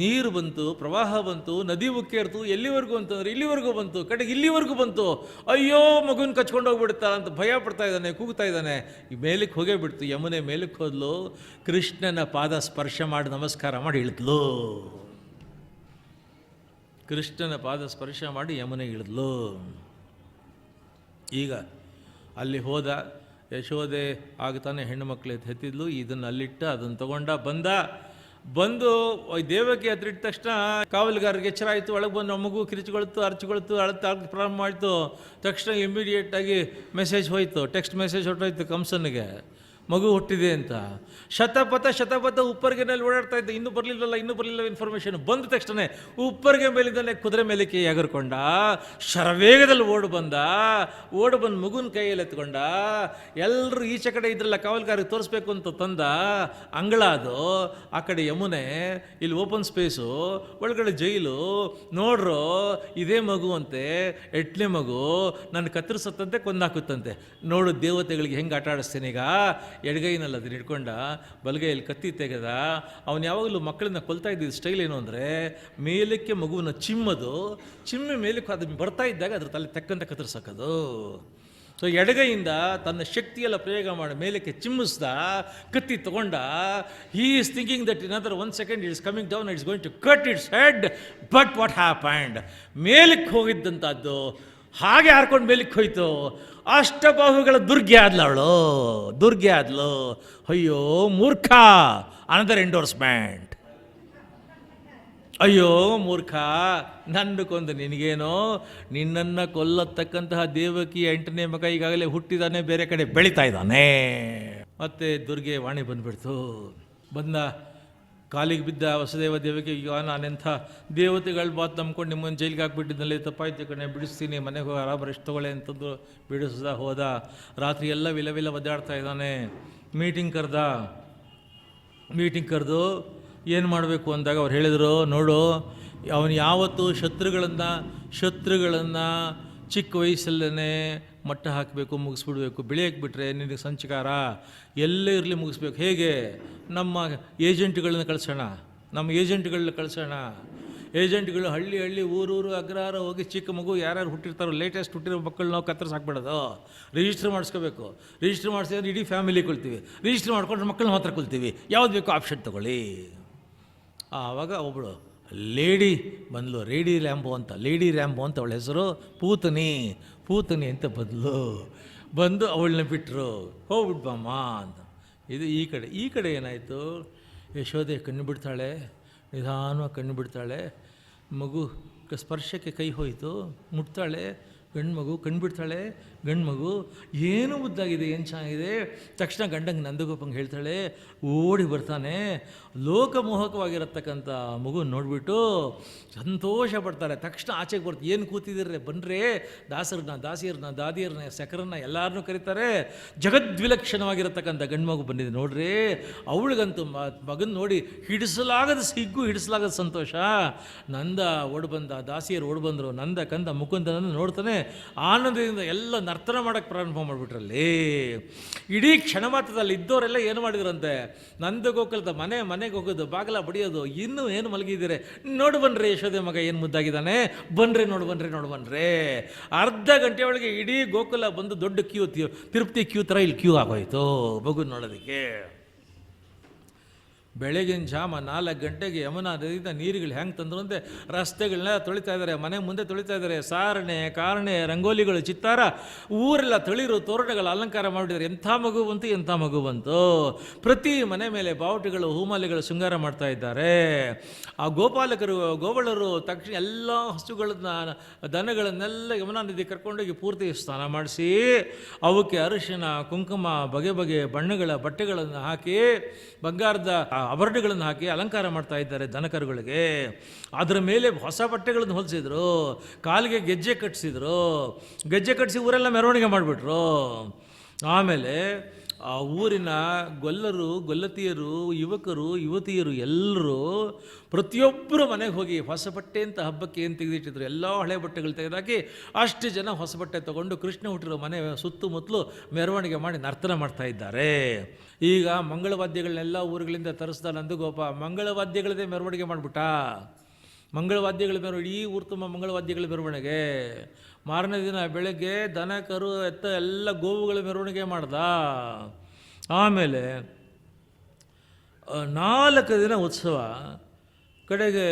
[SPEAKER 1] ನೀರು ಬಂತು, ಪ್ರವಾಹ ಬಂತು, ನದಿ ಉಕ್ಕೇರ್ತು. ಎಲ್ಲಿವರೆಗೂ ಅಂತಂದರೆ ಇಲ್ಲಿವರೆಗೂ ಬಂತು, ಕಡೆಗೆ ಇಲ್ಲಿವರೆಗೂ ಬಂತು. ಅಯ್ಯೋ ಮಗುನ ಕಚ್ಕೊಂಡು ಹೋಗ್ಬಿಡ್ತಾ ಅಂತ ಭಯ ಪಡ್ತಾ ಇದ್ದಾನೆ, ಕೂಗ್ತಾ ಇದ್ದಾನೆ. ಈ ಮೇಲಕ್ಕೆ ಹೋಗೇ ಬಿಡ್ತು. ಯಮುನೆ ಮೇಲಕ್ಕೆ ಹೋದ್ಲು, ಕೃಷ್ಣನ ಪಾದ ಸ್ಪರ್ಶ ಮಾಡಿ ನಮಸ್ಕಾರ ಮಾಡಿ ಇಳಿದ್ಲು. ಕೃಷ್ಣನ ಪಾದ ಸ್ಪರ್ಶ ಮಾಡಿ ಯಮುನೆ ಇಳಿದ್ಲು. ಈಗ ಅಲ್ಲಿ ಹೋದ, ಯಶೋದೆ ಆಗ್ತಾನೆ ಹೆಣ್ಣು ಮಕ್ಕಳು ಎತ್ತಿದ್ಲು. ಇದನ್ನು ಅಲ್ಲಿಟ್ಟ, ಅದನ್ನು ತಗೊಂಡ ಬಂದು ದೇವಕ್ಕೆ ಹತ್ರ ಇಟ್ಟ ತಕ್ಷಣ ಕಾವಲುಗಾರರಿಗೆ ಎಚ್ಚರ ಆಯಿತು. ಒಳಗೆ ಬಂದು ಮಗು ಕಿರಿಚಿಕೊಳ್ತು, ಅರ್ಚಿಕೊಳ್ತು, ಅಳತ ಪ್ರಾರಂಭ ಮಾಡ್ತು. ತಕ್ಷಣ ಇಮಿಡಿಯೇಟಾಗಿ ಮೆಸೇಜ್ ಹೋಯ್ತು, ಟೆಕ್ಸ್ಟ್ ಮೆಸೇಜ್ ಹೊರಟೋಯ್ತು ಕಂಸನಿಗೆ, ಮಗು ಹುಟ್ಟಿದೆ ಅಂತ. ಶತಪಥ ಉಪ್ಪರಿಗೆನಲ್ಲಿ ಓಡಾಡ್ತಾ ಇದ್ದ. ಇನ್ನೂ ಬರಲಿಲ್ಲ ಇನ್ಫಾರ್ಮೇಷನ್. ಬಂದ ತಕ್ಷಣ ಉಪ್ಪರಿಗೆ ಮೇಲಿಂದಲೇ ಕುದುರೆ ಮೇಲಕ್ಕೆ ಎಗರ್ಕೊಂಡ, ಶರವೇಗದಲ್ಲಿ ಓಡು ಬಂದು ಮಗುನ ಕೈಯಲ್ಲಿ ಎತ್ಕೊಂಡ. ಎಲ್ಲರೂ ಈಚೆ ಕಡೆ ಇದ್ರಲ್ಲ, ಕಾವಲುಗಾರಿಗೆ ತೋರಿಸ್ಬೇಕು ಅಂತ ತಂದ. ಅಂಗಳ ಅದು, ಆ ಕಡೆ ಯಮುನೆ, ಇಲ್ಲಿ ಓಪನ್ ಸ್ಪೇಸು, ಒಳಗಡೆ ಜೈಲು. ನೋಡ್ರು, ಇದೇ ಮಗು ಅಂತೆ, ಎಟ್ಲೆ ಮಗು, ನನ್ನ ಕತ್ತರಿಸತ್ತಂತೆ, ಕೊಂದಾಕುತ್ತಂತೆ. ನೋಡು ದೇವತೆಗಳಿಗೆ ಹೆಂಗೆ ಆಟ ಆಡಿಸ್ತೇನೆ. ಈಗ ಎಡಗೈನಲ್ಲಿ ಅದನ್ನ ಹಿಡ್ಕೊಂಡ, ಬಲಗೈಯಲ್ಲಿ ಕತ್ತಿ ತೆಗೆದ. ಅವನು ಯಾವಾಗಲೂ ಮಕ್ಕಳನ್ನ ಕೊಲ್ತಾ ಇದ್ದಿದ್ದ ಸ್ಟೈಲ್ ಏನು ಅಂದರೆ, ಮೇಲಕ್ಕೆ ಮಗುವನ್ನ ಚಿಮ್ಮಿ ಮೇಲಕ್ಕೆ ಅದು ಬರ್ತಾ ಇದ್ದಾಗ ಅದ್ರ ತಲೆ ತೆಕ್ಕಂತ ಕತ್ತರಿಸೋದು. ಸೊ ಎಡಗೈಯಿಂದ ತನ್ನ ಶಕ್ತಿಯೆಲ್ಲ ಪ್ರಯೋಗ ಮಾಡಿ ಮೇಲಕ್ಕೆ ಚಿಮ್ಮಿಸ್ದ, ಕತ್ತಿ ತಗೊಂಡ. He is thinking that in other 1 second it is coming down, it's going to cut its head. But what happened, ಮೇಲಕ್ಕೆ ಹೋಗಿದ್ದಂಥದ್ದು ಹಾಗೆ ಹಾರ್ಕೊಂಡು ಮೇಲಕ್ಕೆ ಹೋಯ್ತು. ಅಷ್ಟಬಾಹುಗಳ ದುರ್ಗೆ ಆದ್ಲು. ಅಯ್ಯೋ ಮೂರ್ಖ, ಅನದರ್ ಎಂಡೋರ್ಸ್ಮೆಂಟ್. ಅಯ್ಯೋ ಮೂರ್ಖ, ನನ್ನ ಕೊಂದು ನಿನಗೇನೋ, ನಿನ್ನನ್ನು ಕೊಲ್ಲತಕ್ಕಂತಹ ದೇವಕಿ 8ನೇ ಮಗ ಈಗಾಗಲೇ ಹುಟ್ಟಿದಾನೆ, ಬೇರೆ ಕಡೆ ಬೆಳೀತಾ ಇದ್ದಾನೆ. ಮತ್ತೆ ದುರ್ಗೆ ವಾಣಿ ಬಂದ್ಬಿಡ್ತು. ಕಾಲಿಗೆ ಬಿದ್ದ ವಸುದೇವ ದೇವಕ್ಕೆ, ಈಗ ನಾನೆಂಥ ದೇವತೆಗಳ ಮಾತು ನಂಬ್ಕೊಂಡು ನಿಮ್ಮನ್ನು ಜೈಲಿಗೆ ಹಾಕ್ಬಿಟ್ಟಿದ್ದಲ್ಲಿ, ತಪ್ಪಾಯ್ತು ಕಣೆ, ಬಿಡಿಸ್ತೀನಿ, ಮನೆಗೆ ಹೋಗಿ ಆರಾಮ ರೆಸ್ಟ್ ತೊಗೊಳ್ಳೆ ಅಂತಂದು ಬಿಡಿಸ್ದ. ಹೋದ. ರಾತ್ರಿ ಎಲ್ಲ ವಿಲ ಒದ್ದಾಡ್ತಾ ಇದ್ದಾನೆ. ಮೀಟಿಂಗ್ ಕರೆದು ಏನು ಮಾಡಬೇಕು ಅಂದಾಗ ಅವ್ರು ಹೇಳಿದರು, ನೋಡು, ಅವನು ಯಾವತ್ತೂ ಶತ್ರುಗಳನ್ನು ಚಿಕ್ಕ ವಯಸ್ಸಲ್ಲೇ ಮಟ್ಟ ಹಾಕಬೇಕು, ಮುಗಿಸ್ಬಿಡ್ಬೇಕು. ಬೆಳೆಯಕ್ಕೆ ಬಿಟ್ಟರೆ ನಿನಗೆ ಸಂಚಕಾರ, ಎಲ್ಲೇ ಇರಲಿ ಮುಗಿಸ್ಬೇಕು. ಹೇಗೆ? ನಮ್ಮ ಏಜೆಂಟ್ಗಳನ್ನ ಕಳಿಸೋಣ. ಏಜೆಂಟ್ಗಳು ಹಳ್ಳಿ ಊರೂರು ಅಗ್ರಹಾರ ಹೋಗಿ ಚಿಕ್ಕ ಮಗು ಯಾರ್ಯಾರು ಹುಟ್ಟಿರ್ತಾರೋ, ಲೇಟೆಸ್ಟ್ ಹುಟ್ಟಿರೋ ಮಕ್ಕಳು ನಾವು ಕತ್ತರಿಸಿ ಹಾಕ್ಬಿಡೋದು. ರಿಜಿಸ್ಟರ್ ಮಾಡಿಸ್ಕೋಬೇಕು. ರಿಜಿಸ್ಟರ್ ಮಾಡಿಸಿದ್ರೆ ಇಡೀ ಫ್ಯಾಮಿಲಿ ಕೊಳ್ತೀವಿ. ರಿಜಿಸ್ಟರ್ ಮಾಡ್ಕೊಂಡ್ರೆ ಮಕ್ಕಳನ್ನ ಮಾತ್ರ ಕೊಲ್ತೀವಿ. ಯಾವ್ದು ಬೇಕೋ ಆಪ್ಷನ್ ತೊಗೊಳ್ಳಿ. ಆವಾಗ ಒಬ್ಬಳು ಲೇಡಿ ಬಂದ್ಲು, ಲೇಡಿ ರ್ಯಾಂಬೋ ಅಂತ ಅವಳ ಹೆಸರು. ಪೂತನಿ ಅಂತ ಬಂದು ಅವಳನ್ನ ಬಿಟ್ಟರು. ಹೋಗ್ಬಿಡ್ಬಮ್ಮ ಅಂತ. ಇದು ಈ ಕಡೆ ಏನಾಯಿತು, ಯಶೋದೆ ಕಣ್ಣು ಬಿಡ್ತಾಳೆ, ನಿಧಾನವಾಗಿ ಕಣ್ಣು ಬಿಡ್ತಾಳೆ. ಮಗು ಸ್ಪರ್ಶಕ್ಕೆ ಕೈ ಹೋಯಿತು, ಮುಟ್ತಾಳೆ, ಗಂಡು ಮಗು. ಕಣ್ಣು ಬಿಡ್ತಾಳೆ, ಗಂಡು ಮಗು. ಏನು ಮುದ್ದಾಗಿದೆ, ಏನು ಚೆನ್ನಾಗಿದೆ. ತಕ್ಷಣ ಗಂಡಂಗೆ ನಂದಗೋಪಂಗೆ ಹೇಳ್ತಾಳೆ. ಓಡಿ ಬರ್ತಾನೆ. ಲೋಕಮೋಹಕವಾಗಿರತಕ್ಕಂಥ ಮಗು ನೋಡಿಬಿಟ್ಟು ಸಂತೋಷ ಪಡ್ತಾರೆ. ತಕ್ಷಣ ಆಚೆಗೆ ಬರ್ತಾರೆ. ಏನು ಕೂತಿದ್ದೀರ, ಬನ್ನಿರಿ, ದಾಸಿಯರನ್ನ ದಾದಿಯರನ್ನ ಸಕರನ್ನ ಎಲ್ಲರನ್ನೂ ಕರೀತಾರೆ. ಜಗದ್ವಿಲಕ್ಷಣವಾಗಿರತಕ್ಕಂಥ ಗಂಡು ಮಗು ಬಂದಿದೆ ನೋಡ್ರಿ. ಅವಳಿಗಂತೂ ಮಗನ ನೋಡಿ ಹಿಡಿಸಲಾಗದ ಸಂತೋಷ. ನಂದ ಓಡ್ಬಂದ, ದಾಸಿಯರು ಓಡ್ಬಂದರು. ನಂದ ಕಂದ ಮುಕುಂದನನ್ನು ನೋಡ್ತಾನೆ. ಆನಂದದಿಂದ ಎಲ್ಲ ನರ್ತನ ಮಾಡೋಕ್ಕೆ ಪ್ರಾರಂಭ ಮಾಡಿಬಿಟ್ರಲ್ಲಿ. ಇಡೀ ಕ್ಷಣ ಮಾತ್ರದಲ್ಲಿ ಇದ್ದವರೆಲ್ಲ ಏನು ಮಾಡಿದ್ರಂತೆ, ನಂದ ಗೋಕುಲದ ಮನೆಗೆ ಹೋಗೋದು, ಬಾಗಿಲ ಬಡಿಯೋದು. ಇನ್ನೂ ಏನು ಮಲಗಿದ್ದೀರಿ, ನೋಡು ಬನ್ರಿ ಯಶೋದೆ ಮಗ ಏನು ಮುದ್ದಾಗಿದ್ದಾನೆ, ನೋಡು ಬನ್ರಿ. ಅರ್ಧ ಗಂಟೆ ಒಳಗೆ ಇಡೀ ಗೋಕುಲ ಬಂದು ದೊಡ್ಡ ತಿರುಪತಿ ಕ್ಯೂ ಥರ ಇಲ್ಲಿ ಕ್ಯೂ ಆಗೋಯ್ತು ಮಗು ನೋಡೋದಕ್ಕೆ. ಬೆಳಗಿನ ಜಾಮ 4 ಗಂಟೆಗೆ ಯಮುನಾ ನದಿಯಿಂದ ನೀರುಗಳು ಹೆಂಗೆ ತಂದರು ಅಂದರೆ, ರಸ್ತೆಗಳನ್ನೆಲ್ಲ ತೊಳಿತಾ ಇದ್ದಾರೆ, ಮನೆ ಮುಂದೆ ತೊಳಿತಾ ಇದ್ದಾರೆ. ಸಾರಣೆ ಕಾರಣೆ ರಂಗೋಲಿಗಳು, ಚಿತ್ತಾರ, ಊರೆಲ್ಲ ತಳಿರು ತೋರಣಗಳ ಅಲಂಕಾರ ಮಾಡಿದ್ದಾರೆ. ಎಂಥ ಮಗು ಬಂತು. ಪ್ರತಿ ಮನೆ ಮೇಲೆ ಬಾವುಟಗಳು, ಹೂಮಾಲೆಗಳು ಶೃಂಗಾರ ಮಾಡ್ತಾ ಇದ್ದಾರೆ. ಆ ಗೋಪಾಲಕರು ತಕ್ಷಣ ಎಲ್ಲ ಹಸುಗಳನ್ನ, ದನಗಳನ್ನೆಲ್ಲ ಯಮುನಾ ನದಿ ಕರ್ಕೊಂಡೋಗಿ ಪೂರ್ತಿ ಸ್ನಾನ ಮಾಡಿಸಿ, ಅವಕ್ಕೆ ಅರಿಶಿನ ಕುಂಕುಮ ಬಗೆ ಬಗೆಯ ಬಣ್ಣಗಳ ಬಟ್ಟೆಗಳನ್ನು ಹಾಕಿ, ಬಂಗಾರದ ಆಭರಣಗಳನ್ನು ಹಾಕಿ ಅಲಂಕಾರ ಮಾಡ್ತಾ ಇದ್ದಾರೆ ದನಕರುಗಳಿಗೆ. ಅದರ ಮೇಲೆ ಹೊಸ ಬಟ್ಟೆಗಳನ್ನು ಹೊಲಿಸಿದ್ರು, ಕಾಲಿಗೆ ಗೆಜ್ಜೆ ಕಟ್ಟಿಸಿದ್ರು, ಗೆಜ್ಜೆ ಕಟ್ಟಿಸಿ ಊರೆಲ್ಲ ಮೆರವಣಿಗೆ ಮಾಡಿಬಿಟ್ರು. ಆಮೇಲೆ ಆ ಊರಿನ ಗೊಲ್ಲರು, ಗೊಲ್ಲತಿಯರು, ಯುವಕರು, ಯುವತಿಯರು ಎಲ್ಲರೂ ಪ್ರತಿಯೊಬ್ಬರು ಮನೆಗೆ ಹೋಗಿ ಹೊಸ ಬಟ್ಟೆ ಅಂತ ಹಬ್ಬಕ್ಕೆ ಏನು ತೆಗೆದಿಟ್ಟಿದ್ರು ಎಲ್ಲ ಹಳೆ ಬಟ್ಟೆಗಳು ತೆಗೆದಾಕಿ ಅಷ್ಟು ಜನ ಹೊಸ ಬಟ್ಟೆ ತೊಗೊಂಡು ಕೃಷ್ಣ ಹುಟ್ಟಿರೋ ಮನೆ ಸುತ್ತಮುತ್ತಲು ಮೆರವಣಿಗೆ ಮಾಡಿ ನರ್ತನ ಮಾಡ್ತಾ ಇದ್ದಾರೆ. ಈಗ ಮಂಗಳವಾದ್ಯಗಳನ್ನೆಲ್ಲ ಊರುಗಳಿಂದ ತರಿಸ್ದ ನಂದಗೋಪ ಮಂಗಳವಾದ್ಯಗಳದೇ ಮೆರವಣಿಗೆ ಮಾಡಿಬಿಟ್ಟ. ಮಂಗಳವಾದ್ಯಗಳ ಮೆರವಣಿಗೆ, ಈ ಊರು ತುಂಬ ಮಂಗಳವಾದ್ಯಗಳ ಮೆರವಣಿಗೆ. ಮಾರನೇ ದಿನ ಬೆಳಗ್ಗೆ ದನ ಕರು ಎತ್ತ ಎಲ್ಲ ಗೋವುಗಳ ಮೆರವಣಿಗೆ ಮಾಡ್ದ. ಆಮೇಲೆ 4 ದಿನ ಉತ್ಸವ. ಕಡೆಗೆ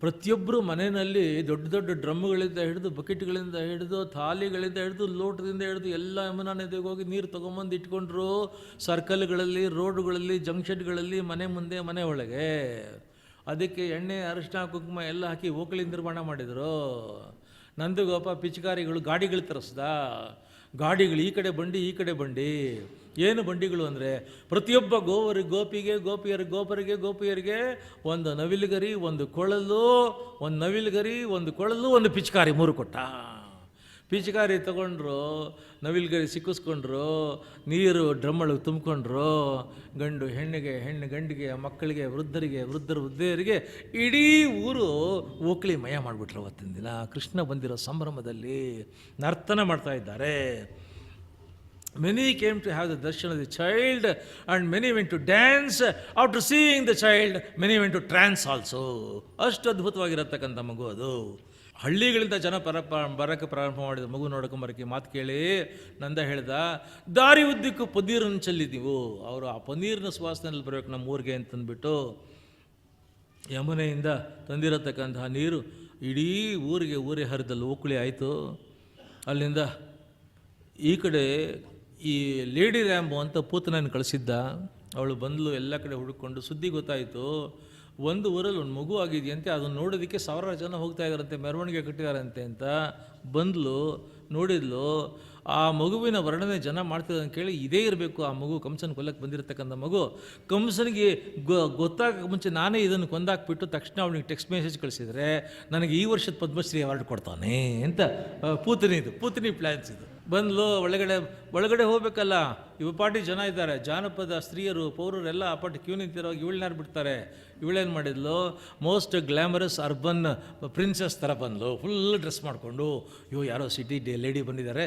[SPEAKER 1] ಪ್ರತಿಯೊಬ್ಬರು ಮನೆಯಲ್ಲಿ ದೊಡ್ಡ ದೊಡ್ಡ ಡ್ರಮ್ಗಳಿಂದ ಹಿಡಿದು, ಬಕೆಟ್ಗಳಿಂದ ಹಿಡಿದು, ಥಾಲಿಗಳಿಂದ ಹಿಡಿದು, ಲೋಟದಿಂದ ಹಿಡಿದು ಎಲ್ಲ ಯಮುನಾ ನದಿಗೆ ಹೋಗಿ ನೀರು ತೊಗೊಂಬಂದು ಇಟ್ಕೊಂಡ್ರು. ಸರ್ಕಲ್ಗಳಲ್ಲಿ, ರೋಡುಗಳಲ್ಲಿ, ಜಂಕ್ಷನ್ಗಳಲ್ಲಿ, ಮನೆ ಮುಂದೆ, ಮನೆ ಒಳಗೆ. ಅದಕ್ಕೆ ಎಣ್ಣೆ, ಅರಿಶಿನ, ಕುಂಕುಮ ಎಲ್ಲ ಹಾಕಿ ಓಕಳಿ ನಿರ್ಮಾಣ ಮಾಡಿದರು. ನಂದಗೋಪ ಪಿಚಕಾರಿಗಳು, ಗಾಡಿಗಳು ತರಿಸ್ದ. ಗಾಡಿಗಳು ಈ ಕಡೆ ಬಂಡಿ, ಈ ಕಡೆ ಬಂಡಿ. ಏನು ಬಂಡಿಗಳು ಅಂದರೆ ಪ್ರತಿಯೊಬ್ಬ ಗೋಪಿಗೆ, ಗೋಪಿಯರಿಗೆ ಒಂದು ನವಿಲುಗರಿ, ಒಂದು ಕೊಳಲು, ಒಂದು ನವಿಲುಗರಿ, ಒಂದು ಕೊಳಲು, ಒಂದು ಪಿಚಕಾರಿ 3 ಕೊಟ್ಟ. ಪಿಚಕಾರಿ ತಗೊಂಡ್ರು, ನವಿಲುಗರಿ ಸಿಕ್ಕಿಸ್ಕೊಂಡ್ರು, ನೀರು ಡ್ರಮ್ಮೊಳಗೆ ತುಂಬಿಕೊಂಡ್ರು. ಗಂಡು ಹೆಣ್ಣಿಗೆ, ಹೆಣ್ಣು ಗಂಡಿಗೆ, ಮಕ್ಕಳಿಗೆ, ವೃದ್ಧರಿಗೆ ಇಡೀ ಊರು ಓಕ್ಳಿ ಮಯ ಮಾಡಿಬಿಟ್ರು. ಅವತ್ತಿನ ದಿನ ಕೃಷ್ಣ ಬಂದಿರೋ ಸಂಭ್ರಮದಲ್ಲಿ ನರ್ತನ ಮಾಡ್ತಾ ಇದ್ದಾರೆ. Many came to have the darshan of the child and many went to dance. After seeing the child, many went to trance also. ಅಷ್ಟು ಅದ್ಭುತವಾಗಿರತಕ್ಕಂಥ ಮಗು ಅದು. ಹಳ್ಳಿಗಳಿಂದ ಜನ ಬರೋಕ್ಕೆ ಪ್ರಾರಂಭ ಮಾಡಿದ ಮಗು ನೋಡ್ಕೊಂಬರಕ್ಕೆ. ಮಾತು ಕೇಳಿ ನಂದ ಹೇಳ್ದ, ದಾರಿ ಉದ್ದಕ್ಕೂ ಪನ್ನೀರನ್ನು ಚೆಲ್ಲಿದ್ದೀವು. ಅವರು ಆ ಪನ್ನೀರಿನ ಸುವಾಸನೆಯಲ್ಲಿ ಬರಬೇಕು ನಮ್ಮ ಊರಿಗೆ ಅಂತಂದ್ಬಿಟ್ಟು ಯಮುನೆಯಿಂದ ತಂದಿರತಕ್ಕಂತಹ ನೀರು ಇಡೀ ಊರೇ ಹರಿದಲ್ಲಿ ಓಕುಳಿ ಆಯಿತು. ಅಲ್ಲಿಂದ ಈ ಕಡೆ ಈ ಲೇಡಿ ರ್ಯಾಂಬೋ ಅಂತ ಪೂತನನ್ನು ಕಳಿಸಿದ್ದ. ಅವಳು ಬಂದಳು, ಎಲ್ಲ ಕಡೆ ಹುಡುಕೊಂಡು ಸುದ್ದಿ ಗೊತ್ತಾಯಿತು. ಒಂದು ಊರಲ್ಲಿ ಒಂದು ಮಗು ಆಗಿದೆಯಂತೆ, ಅದನ್ನು ನೋಡೋದಕ್ಕೆ 1000 ಜನ ಹೋಗ್ತಾ ಇದ್ದಾರಂತೆ, ಮೆರವಣಿಗೆ ಕಟ್ಟಿದಾರಂತೆ ಅಂತ ಬಂದಳು. ನೋಡಿದ್ಲು, ಆ ಮಗುವಿನ ವರ್ಣನೆ ಜನ ಮಾಡ್ತಿರೋದನ್ನು ಕೇಳಿ ಇದೇ ಇರಬೇಕು ಆ ಮಗು, ಕಂಸನ ಕೊಲ್ಲಕ್ಕೆ ಬಂದಿರತಕ್ಕಂಥ ಮಗು. ಕಂಸನಿಗೆ ಗೊತ್ತಾಗಕ್ಕೆ ಮುಂಚೆ ನಾನೇ ಇದನ್ನು ಕೊಂದಾಕ್ಬಿಟ್ಟು ತಕ್ಷಣ ಅವನಿಗೆ ಟೆಕ್ಸ್ಟ್ ಮೆಸೇಜ್ ಕಳಿಸಿದರೆ ನನಗೆ ಈ ವರ್ಷದ ಪದ್ಮಶ್ರೀ ಅವಾರ್ಡ್ ಕೊಡ್ತಾನೆ ಅಂತ ಪೂತನಿ ಪ್ಲ್ಯಾನ್ಸ್ ಇದು. ಬಂದ್ಲು, ಒಳಗಡೆ ಹೋಗ್ಬೇಕಲ್ಲ, ಪಾಟಿ ಜನ ಇದ್ದಾರೆ, ಜಾನಪದ ಸ್ತ್ರೀಯರು, ಪೌರರೆಲ್ಲ ಆ ಪಾಟಿ ಕ್ಯೂ ನಿಂತಿರೋ. ಇವಳನ್ನಾರು ಬಿಡ್ತಾರೆ. ಇವಳೇನು ಮಾಡಿದ್ಲು, ಮೋಸ್ಟ್ ಗ್ಲ್ಯಾಮರಸ್ ಅರ್ಬನ್ ಪ್ರಿನ್ಸಸ್ ಥರ ಬಂದ್ಲು, ಫುಲ್ ಡ್ರೆಸ್ ಮಾಡಿಕೊಂಡು. ಯಾರೋ ಸಿಟಿ ಲೇಡಿ ಬಂದಿದ್ದಾರೆ,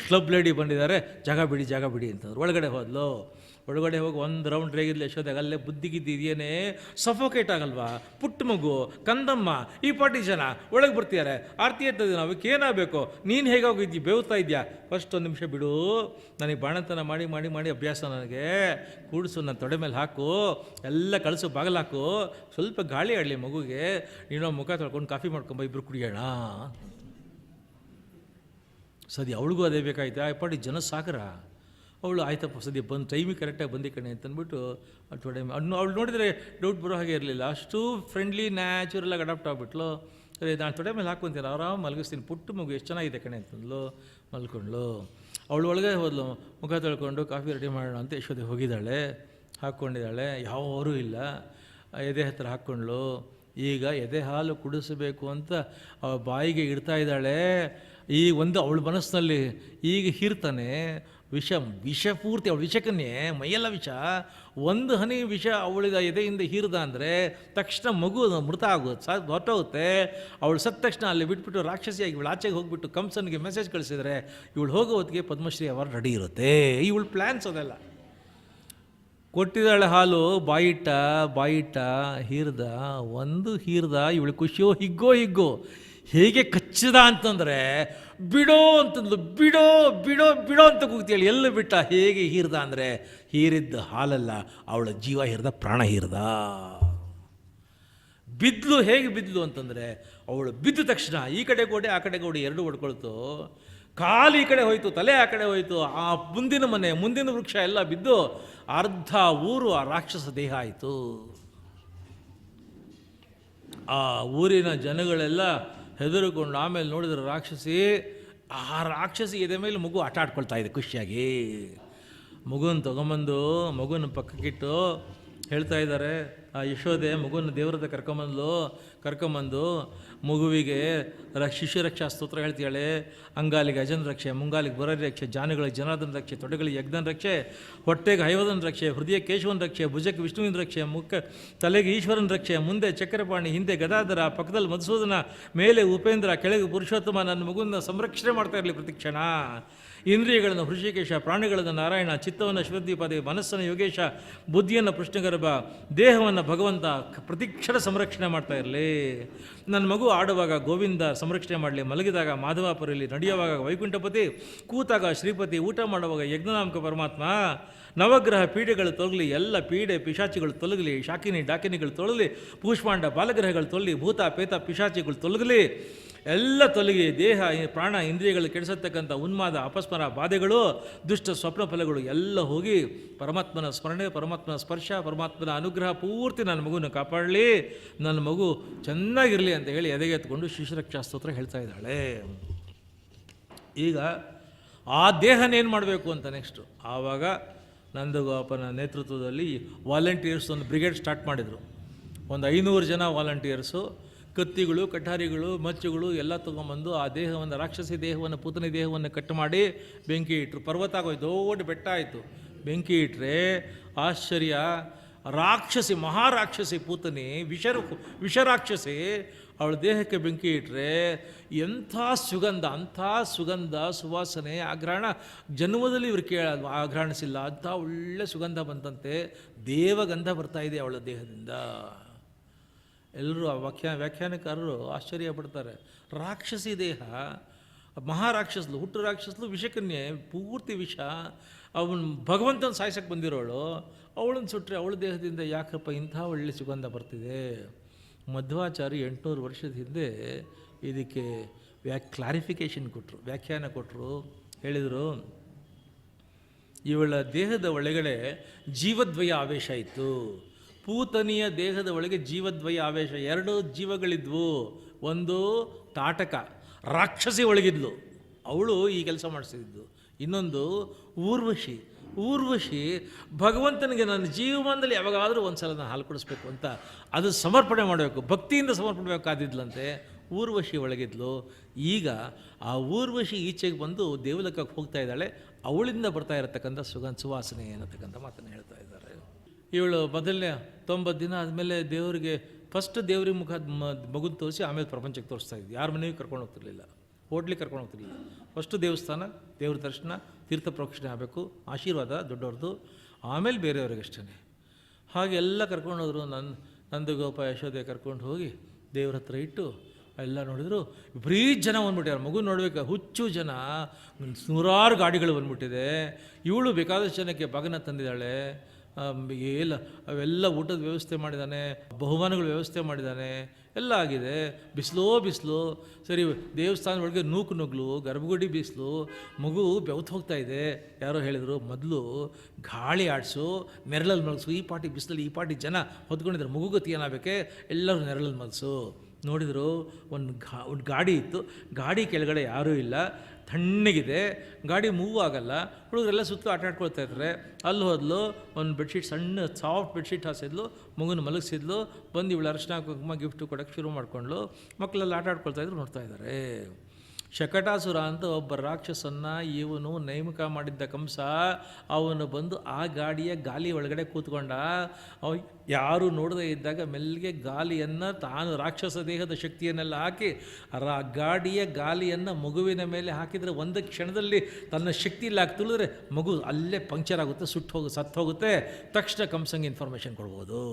[SPEAKER 1] ಕ್ಲಬ್ ಲೇಡಿ ಬಂದಿದ್ದಾರೆ, ಜಾಗ ಬಿಡಿ ಅಂತಂದ್ರು. ಒಳಗಡೆ ಹೋಗಿ ಒಂದು ರೌಂಡ್ ರೇಗಿದ್ಲು ಯಶೋದಾಗ. ಅಲ್ಲೇ ಬುದ್ಧಿಗಿದ್ದೇನೆ, ಸಫೋಕೇಟ್ ಆಗಲ್ವಾ? ಪುಟ್ಟ ಮಗು, ಕಂದಮ್ಮ, ಈ ಪಾಟಿ ಜನ ಒಳಗೆ ಬರ್ತಿದ್ದಾರೆ, ಆರತಿ ಎತ್ತದ ನಾವಕ್ಕೆ ಏನಾಗಬೇಕು? ನೀನು ಹೇಗೋಗಿದ್ದಿ, ಬೇವ್ತಾ ಇದೆಯಾ? ಫಸ್ಟ್ 1 ನಿಮಿಷ ಬಿಡು, ನನಗೆ ಬಾಣಂತನ ಮಾಡಿ ಅಭ್ಯಾಸ, ನನಗೆ ಕೂಡಿಸು, ನನ್ನ ತೊಡೆ ಮೇಲೆ ಹಾಕು, ಎಲ್ಲ ಕಳಿಸು, ಬಾಗಿಲಾಕು, ಸ್ವಲ್ಪ ಗಾಳಿ ಆಡಲಿ ಮಗುಗೆ, ನೀನು ಮುಖ ತೊಳ್ಕೊಂಡು ಕಾಫಿ ಮಾಡ್ಕೊಂಬ, ಇಬ್ಬರು ಕುಡಿಯೋಣ. ಸದ್ಯ ಅವಳಿಗೂ ಅದೇ ಬೇಕಾಯ್ತಾ? ಈ ಪಾಟಿ ಜನ ಸಾಗರ. ಅವಳು ಆಯ್ತಪ್ಪ ಸದ್ಯ ಬಂದು ಟೈಮಿಗೆ ಕರೆಕ್ಟಾಗಿ ಬಂದಿ ಕಣೆ ಅಂತಂದ್ಬಿಟ್ಟು ತೊಡೆ ಅವಳು ನೋಡಿದರೆ ಡೌಟ್ ಬರೋ ಹಾಗೆ ಇರಲಿಲ್ಲ. ಅಷ್ಟು ಫ್ರೆಂಡ್ಲಿ, ನ್ಯಾಚುರಲಾಗಿ ಅಡಾಪ್ಟ್ ಆಗಿಬಿಟ್ಲು. ಸರಿ, ನಾನು ತೊಡೆ ಮೇಲೆ ಹಾಕ್ಕೊಂತೀನಿ, ಆರಾಮ್ ಮಲಗಿಸ್ತೀನಿ, ಪುಟ್ಟ ಮಗು ಎಷ್ಟು ಚೆನ್ನಾಗಿದೆ ಕಣೆ ಅಂತಂದ್ಲು. ಮಲ್ಕೊಂಡ್ಳು. ಅವಳು ಒಳಗೆ ಹೋದ್ಲು, ಮುಖ ತೊಳ್ಕೊಂಡು ಕಾಫಿ ರೆಡಿ ಮಾಡೋಣ ಅಂತ ಯಶೋದೆ ಹೋಗಿದ್ದಾಳೆ. ಹಾಕ್ಕೊಂಡಿದ್ದಾಳೆ, ಯಾವರೂ ಇಲ್ಲ. ಎದೆ ಹತ್ತಿರ ಹಾಕ್ಕೊಂಡ್ಳು. ಈಗ ಎದೆ ಹಾಲು ಕುಡಿಸಬೇಕು ಅಂತ ಬಾಯಿಗೆ ಇಡ್ತಾ ಇದ್ದಾಳೆ. ಈ ಒಂದು ಅವಳ ಮನಸ್ಸಿನಲ್ಲಿ ಈಗ ಹೀರ್ತಾನೆ ವಿಷ ಪೂರ್ತಿ. ಅವಳು ವಿಷಕನ್ಯೆ, ಮೈಯೆಲ್ಲ ವಿಷ. ಒಂದು ಹನಿ ವಿಷ ಅವಳಿದ ಎದೆಯಿಂದ ಹೀರ್ದ ಅಂದರೆ ತಕ್ಷಣ ಮಗು ಮೃತ ಆಗುತ್ತೆ, ಹೊರಟೋಗುತ್ತೆ. ಅವಳು ಸತ್ತ ತಕ್ಷಣ ಅಲ್ಲಿ ಬಿಟ್ಬಿಟ್ಟು ರಾಕ್ಷಸಿಯಾಗಿ ಇವಳು ಆಚೆಗೆ ಹೋಗ್ಬಿಟ್ಟು ಕಂಸನಿಗೆ ಮೆಸೇಜ್ ಕಳಿಸಿದರೆ ಇವಳು ಹೋಗೋ ಹೊತ್ತಿಗೆ ಪದ್ಮಶ್ರೀ ಅವಾರ್ಡ್ ರೆಡಿ ಇರುತ್ತೆ. ಇವಳು ಪ್ಲ್ಯಾನ್ಸ್ ಅದೆಲ್ಲ. ಕೊಟ್ಟಿದ್ದಾಳೆ ಹಾಲು, ಬಾಯಿಟ್ಟ ಹೀರ್ದ, ಇವಳು ಖುಷಿಯೋ ಹಿಗ್ಗೋ ಹೇಗೆ ಕಚ್ಚಿದ ಅಂತಂದರೆ ಬಿಡೋ ಅಂತಂದ್ಲು. ಬಿಡೋ ಅಂತ ಕೂಗ್ತೀಳಿ. ಎಲ್ಲ ಬಿಟ್ಟ, ಹೇಗೆ ಹೀರ್ದ ಅಂದರೆ ಹೀರಿದ್ದ ಹಾಲಲ್ಲ, ಅವಳ ಜೀವ ಹೀರ್ದ, ಪ್ರಾಣ ಹೀರ್ದ. ಹೇಗೆ ಬಿದ್ಲು ಅಂತಂದರೆ ಅವಳು ಬಿದ್ದ ತಕ್ಷಣ ಈ ಕಡೆ ಗೋಡೆ ಆ ಕಡೆ ಗೋಡೆ ಎರಡೂ ಹೊಡ್ಕೊಳ್ತು. ಕಾಲು ಈ ಕಡೆ ಹೋಯ್ತು, ತಲೆ ಆ ಕಡೆ ಹೋಯ್ತು. ಆ ಮುಂದಿನ ಮನೆ, ಮುಂದಿನ ವೃಕ್ಷ ಎಲ್ಲ ಬಿದ್ದು ಅರ್ಧ ಊರು ಆ ರಾಕ್ಷಸ ದೇಹ ಆಯಿತು. ಆ ಊರಿನ ಜನಗಳೆಲ್ಲ ಹೆದರಿಕೊಂಡು ಆಮೇಲೆ ನೋಡಿದ್ರೆ ರಾಕ್ಷಸಿ ಎದೆ ಮೇಲೆ ಮಗು ಆಟ ಆಡ್ಕೊಳ್ತಾ ಇದೆ ಖುಷಿಯಾಗಿ. ಮಗುನ ತೊಗೊಂಬಂದು ಮಗುನ ಪಕ್ಕಕ್ಕಿಟ್ಟು ಹೇಳ್ತಾ ಇದ್ದಾರೆ. ಆ ಯಶೋದೆ ಮಗುವನ್ನು ದೇವರದ ಕರ್ಕೊಂಬಂದು ಮಗುವಿಗೆ ಶಿಶು ರಕ್ಷಾ ಸ್ತೋತ್ರ ಹೇಳ್ತಾಳೆ. ಅಂಗಾಲಿಗೆ ಅಜನ ರಕ್ಷೆ, ಮುಂಗಾಲಿಗೆ ಬುರರಿ ರಕ್ಷೆ, ಜಾನುಗಳಿಗೆ ಜನಾರ್ದನ ರಕ್ಷೆ, ತೊಡೆಗಳಿಗೆ ಯಜ್ಞನ ರಕ್ಷೆ, ಹೊಟ್ಟೆಗೆ ಹೈವದನ ರಕ್ಷೆ, ಹೃದಯ ಕೇಶವನ ರಕ್ಷೆ, ಭುಜಕ್ಕೆ ವಿಷ್ಣುವಿನ ರಕ್ಷೆ, ತಲೆಗೆ ಈಶ್ವರನ ರಕ್ಷೆ, ಮುಂದೆ ಚಕ್ರಪಾಣಿ, ಹಿಂದೆ ಗದಾಧರ, ಪಕ್ಕದಲ್ಲಿ ಮಧುಸೂದನ, ಮೇಲೆ ಉಪೇಂದ್ರ, ಕೆಳಗೆ ಪುರುಷೋತ್ತಮ, ನನ್ನ ಮಗುವಿನ ಸಂರಕ್ಷಣೆ ಮಾಡ್ತಾ ಇರಲಿ ಪ್ರತಿಕ್ಷಣ. ಇಂದ್ರಿಯಗಳನ್ನು ಹೃಷಿಕೇಶ, ಪ್ರಾಣಿಗಳನ್ನು ನಾರಾಯಣ, ಚಿತ್ತವನ್ನು ಶಿವದ್ವೀಪದೇ, ಮನಸ್ಸನ್ನು ಯೋಗೇಶ, ಬುದ್ಧಿಯನ್ನು ಕೃಷ್ಣಗರ್ಭ, ದೇಹವನ್ನು ಭಗವಂತ ಪ್ರತಿಕ್ಷಣ ಸಂರಕ್ಷಣೆ ಮಾಡ್ತಾ ಇರಲಿ. ನನ್ನ ಮಗು ಆಡುವಾಗ ಗೋವಿಂದ ಸಂರಕ್ಷಣೆ ಮಾಡಲಿ, ಮಲಗಿದಾಗ ಮಾಧವಾಪುರಲ್ಲಿ, ನಡೆಯುವಾಗ ವೈಕುಂಠಪತಿ, ಕೂತಾಗ ಶ್ರೀಪತಿ, ಊಟ ಮಾಡುವಾಗ ಯಜ್ಞನಾಮಕ ಪರಮಾತ್ಮ. ನವಗ್ರಹ ಪೀಡೆಗಳು ತೊಲಗಲಿ, ಎಲ್ಲ ಪೀಡೆ ಪಿಶಾಚಿಗಳು ತೊಲಗಲಿ, ಶಾಕಿನಿ ಡಾಕಿನಿಗಳು ತೊಲಗಲಿ, ಪೂಷ್ಪಾಂಡ ಬಾಲಗ್ರಹಗಳು ತೊಲಗಲಿ, ಭೂತ ಪೇತ ಪಿಶಾಚಿಗಳು ತೊಲಗಲಿ, ಎಲ್ಲ ತೊಲಗಿ ದೇಹ ಪ್ರಾಣ ಇಂದ್ರಿಯಗಳು ಕೆಡಿಸತಕ್ಕಂಥ ಉನ್ಮಾದ ಅಪಸ್ಮರ ಬಾಧೆಗಳು, ದುಷ್ಟ ಸ್ವಪ್ನ ಫಲಗಳು ಎಲ್ಲ ಹೋಗಿ ಪರಮಾತ್ಮನ ಸ್ಮರಣೆ, ಪರಮಾತ್ಮನ ಸ್ಪರ್ಶ, ಪರಮಾತ್ಮನ ಅನುಗ್ರಹ ಪೂರ್ತಿ ನನ್ನ ಮಗುವನ್ನು ಕಾಪಾಡಲಿ, ನನ್ನ ಮಗು ಚೆನ್ನಾಗಿರಲಿ ಅಂತ ಹೇಳಿ ಎದೆಗೆತ್ಕೊಂಡು ಶಿಶುರಕ್ಷಾ ಸ್ತೋತ್ರ ಹೇಳ್ತಾ ಇದ್ದಾಳೆ. ಈಗ ಆ ದೇಹನೇನು ಮಾಡಬೇಕು ಅಂತ ನೆಕ್ಸ್ಟು. ಆವಾಗ ನಂದಗೋಪನ ನೇತೃತ್ವದಲ್ಲಿ ವಾಲಂಟಿಯರ್ಸ್ ಒಂದು ಬ್ರಿಗೇಡ್ ಸ್ಟಾರ್ಟ್ ಮಾಡಿದರು. ಒಂದು 500 ಜನ ವಾಲಂಟಿಯರ್ಸು ಕತ್ತಿಗಳು, ಕಠಾರಿಗಳು, ಮಚ್ಚುಗಳು ಎಲ್ಲ ತೊಗೊಂಬಂದು ಆ ದೇಹವನ್ನು, ರಾಕ್ಷಸಿ ದೇಹವನ್ನು, ಪೂತನಿ ದೇಹವನ್ನು ಕಟ್ಟು ಮಾಡಿ ಬೆಂಕಿ ಇಟ್ಟರು. ಪರ್ವತ ಆಗೋಯ್ತು, ದೊಡ್ಡ ಬೆಟ್ಟ ಆಯಿತು. ಬೆಂಕಿ ಇಟ್ಟರೆ ಆಶ್ಚರ್ಯ, ರಾಕ್ಷಸಿ, ಮಹಾರಾಕ್ಷಸಿ ಪೂತನಿ, ವಿಷರಾಕ್ಷಸಿ, ಅವಳ ದೇಹಕ್ಕೆ ಬೆಂಕಿ ಇಟ್ಟರೆ ಎಂಥ ಸುಗಂಧ, ಅಂಥ ಸುಗಂಧ, ಸುವಾಸನೆ, ಆಘ್ರಾಣ ಜನ್ಮದಲ್ಲಿ ಇವ್ರು ಆಘ್ರಾಣಿಸಿಲ್ಲ, ಅಂಥ ಒಳ್ಳೆ ಸುಗಂಧ ಬಂತಂತೆ. ದೇವಗಂಧ ಬರ್ತಾಯಿದೆ ಅವಳ ದೇಹದಿಂದ. ಎಲ್ಲರೂ ಆ ವ್ಯಾಖ್ಯಾನಕಾರರು ಆಶ್ಚರ್ಯ ಪಡ್ತಾರೆ. ರಾಕ್ಷಸಿ ದೇಹ, ಮಹಾರಾಕ್ಷಸಲು, ಹುಟ್ಟು ರಾಕ್ಷಸಲು, ವಿಷಕನ್ಯೆ, ಪೂರ್ತಿ ವಿಷ, ಅವನು ಭಗವಂತನ ಸಾಯಿಸಕ್ಕೆ ಬಂದಿರೋಳು, ಅವಳನ್ನು ಸುಟ್ಟರೆ ಅವಳ ದೇಹದಿಂದ ಯಾಕಪ್ಪ ಇಂಥ ಒಳ್ಳೆ ಸುಗಂಧ ಬರ್ತಿದೆ. ಮಧ್ವಾಚಾರ್ಯ 800 ವರ್ಷದ ಹಿಂದೆ ಇದಕ್ಕೆ ಕ್ಲಾರಿಫಿಕೇಷನ್ ಕೊಟ್ಟರು, ವ್ಯಾಖ್ಯಾನ ಕೊಟ್ಟರು. ಹೇಳಿದರು, ಇವಳ ದೇಹದ ಒಳಗಡೆ ಜೀವದ್ವಯ ಆವೇಶ ಇತ್ತು. ಪೂತನಿಯ ದೇಹದ ಒಳಗೆ ಜೀವದ್ವಯ ಆವೇಶ, 2 ಜೀವಗಳಿದ್ವು. ಒಂದು ತಾಟಕ, ರಾಕ್ಷಸಿ ಒಳಗಿದ್ಲು, ಅವಳು ಈ ಕೆಲಸ ಮಾಡಿಸಿದ್ದು. ಇನ್ನೊಂದು ಊರ್ವಶಿ ಭಗವಂತನಿಗೆ ನನ್ನ ಜೀವಮಾನದಲ್ಲಿ ಯಾವಾಗಾದರೂ ಒಂದು ಸಲ ನಾನು ಹಾಲು ಕುಡಿಸ್ಬೇಕು ಅಂತ ಅದು ಸಮರ್ಪಣೆ ಮಾಡಬೇಕು, ಭಕ್ತಿಯಿಂದ ಸಮರ್ಪಣೆಬೇಕಾದಿದ್ಲಂತೆ. ಊರ್ವಶಿ ಒಳಗಿದ್ಲು. ಈಗ ಆ ಊರ್ವಶಿ ಈಚೆಗೆ ಬಂದು ದೇವಲೋಕಕ್ಕೆ ಹೋಗ್ತಾ ಇದ್ದಾಳೆ. ಅವಳಿಂದ ಬರ್ತಾ ಇರತಕ್ಕಂಥ ಸುವಾಸನೆ ಅನ್ನತಕ್ಕಂಥ ಮಾತನ್ನು ಹೇಳ್ತಾ ಇದ್ದಾರೆ. ಇವಳು ಮೊದಲನೇ 90 ದಿನ ಆದಮೇಲೆ ದೇವರಿಗೆ ಫಸ್ಟ್ ದೇವ್ರಿಗೆ ಮಗುನ ತೋರಿಸಿ ಆಮೇಲೆ ಪ್ರಪಂಚಕ್ಕೆ ತೋರಿಸ್ತಾ ಇದ್ವಿ. ಯಾರ ಮನೆಗೆ ಕರ್ಕೊಂಡು ಹೋಗ್ತಿರ್ಲಿಲ್ಲ, ಹೋಟ್ಲಿಗೆ ಕರ್ಕೊಂಡು ಹೋಗ್ತಿರ್ಲಿಲ್ಲ. ಫಸ್ಟು ದೇವಸ್ಥಾನ, ದೇವ್ರ ದರ್ಶನ, ತೀರ್ಥ ಪ್ರೋಕ್ಷಣೆ ಆಗಬೇಕು, ಆಶೀರ್ವಾದ ದೊಡ್ಡವ್ರದ್ದು, ಆಮೇಲೆ ಬೇರೆಯವ್ರಿಗೆ ಅಷ್ಟೇ. ಹಾಗೆಲ್ಲ ಕರ್ಕೊಂಡು ಹೋದರು. ನಂದಗೋಪ ಯಶೋದೆ ಕರ್ಕೊಂಡು ಹೋಗಿ ದೇವ್ರ ಹತ್ರ ಇಟ್ಟು ಎಲ್ಲ ನೋಡಿದ್ರು. ವಿಪರೀತ ಜನ ಬಂದ್ಬಿಟ್ಟಾರೆ. ಮಗು ನೋಡ್ಬೇಕು, ಹುಚ್ಚು ಜನ, 100 ಗಾಡಿಗಳು ಬಂದ್ಬಿಟ್ಟಿದೆ. ಇವಳು ಬೇಕಾದಷ್ಟು ಜನಕ್ಕೆ ಬಾಗಿನ ತಂದಿದ್ದಾಳೆ. ಅವೆಲ್ಲ ಊಟದ ವ್ಯವಸ್ಥೆ ಮಾಡಿದ್ದಾನೆ, ಬಹುಮಾನಗಳ ವ್ಯವಸ್ಥೆ ಮಾಡಿದ್ದಾನೆ, ಎಲ್ಲ ಆಗಿದೆ. ಬಿಸಿಲು ಸರಿ. ದೇವಸ್ಥಾನದ ಒಳಗೆ ನುಗ್ಲು, ಗರ್ಭಗುಡಿ ಬಿಸಿಲು, ಮಗು ಬೆವ್ತು ಹೋಗ್ತಾ ಇದೆ. ಯಾರೋ ಹೇಳಿದರು, ಮೊದಲು ಗಾಳಿ ಆಡಿಸು, ನೆರಳಲ್ಲಿ ಮಲಗಿಸು. ಈ ಪಾಟಿ ಬಿಸಿಲಲ್ಲಿ ಈ ಪಾಟಿ ಜನ ಹೊತ್ಕೊಂಡಿದ್ದಾರೆ, ಮಗು ಗತಿ ಏನಾಗಬೇಕೆ, ಎಲ್ಲರೂ ನೆರಳಲ್ಲಿ ಮಲಗಿಸು. ನೋಡಿದರು, ಒಂದು ಗಾಡಿ ಇತ್ತು. ಗಾಡಿ ಕೆಳಗಡೆ ಯಾರೂ ಇಲ್ಲ, ತಣ್ಣಗಿದೆ, ಗಾಡಿ ಮೂವ್ ಆಗಲ್ಲ. ಹುಡುಗರೆಲ್ಲ ಸುತ್ತಲೂ ಆಟ ಆಡ್ಕೊಳ್ತಾ ಇದ್ದಾರೆ. ಅಲ್ಲಿ ಹೋದ್ಲು, ಒಂದು ಬೆಡ್ಶೀಟ್, ಸಣ್ಣ ಸಾಫ್ಟ್ ಬೆಡ್ಶೀಟ್ ಹಾಸಿದ್ಲು, ಮಗುನ ಮಲಗಿಸಿದ್ಲು. ಬಂದು ಇವಳು ಅರಿಶಿನ ಕುಂಕುಮ ಗಿಫ್ಟು ಕೊಡೋಕ್ಕೆ ಶುರು ಮಾಡಿಕೊಂಡ್ಲು. ಮಕ್ಕಳೆಲ್ಲ ಆಟ ಆಡ್ಕೊಳ್ತಾ ಇದ್ರು, ನೋಡ್ತಾ ಇದ್ದಾರೆ. ಶಕಟಾಸುರ ಅಂತ ಒಬ್ಬ ರಾಕ್ಷಸನ್ನು ಇವನು ನೇಮಕ ಮಾಡಿದ್ದ ಕಂಸ, ಅವನು ಬಂದು ಆ ಗಾಡಿಯ ಗಾಲಿ ಒಳಗಡೆ ಕೂತ್ಕೊಂಡ. ಯಾರು ನೋಡದೇ ಇದ್ದಾಗ ಮೆಲ್ಲಿಗೆ ಗಾಲಿಯನ್ನು, ತಾನು ರಾಕ್ಷಸ ದೇಹದ ಶಕ್ತಿಯನ್ನೆಲ್ಲ ಹಾಕಿ ಗಾಡಿಯ ಗಾಲಿಯನ್ನು ಮಗುವಿನ ಮೇಲೆ ಹಾಕಿದರೆ 1 ಕ್ಷಣದಲ್ಲಿ ತನ್ನ ಶಕ್ತಿಯಲ್ಲಿ ಹಾಕಿ ತುಳಿದ್ರೆ ಮಗು ಅಲ್ಲೇ ಪಂಕ್ಚರ್ ಆಗುತ್ತೆ, ಸತ್ತು ಹೋಗುತ್ತೆ. ತಕ್ಷಣ ಕಂಸಂಗೆ ಇನ್ಫಾರ್ಮೇಷನ್ ಕೊಡ್ಬೋದು.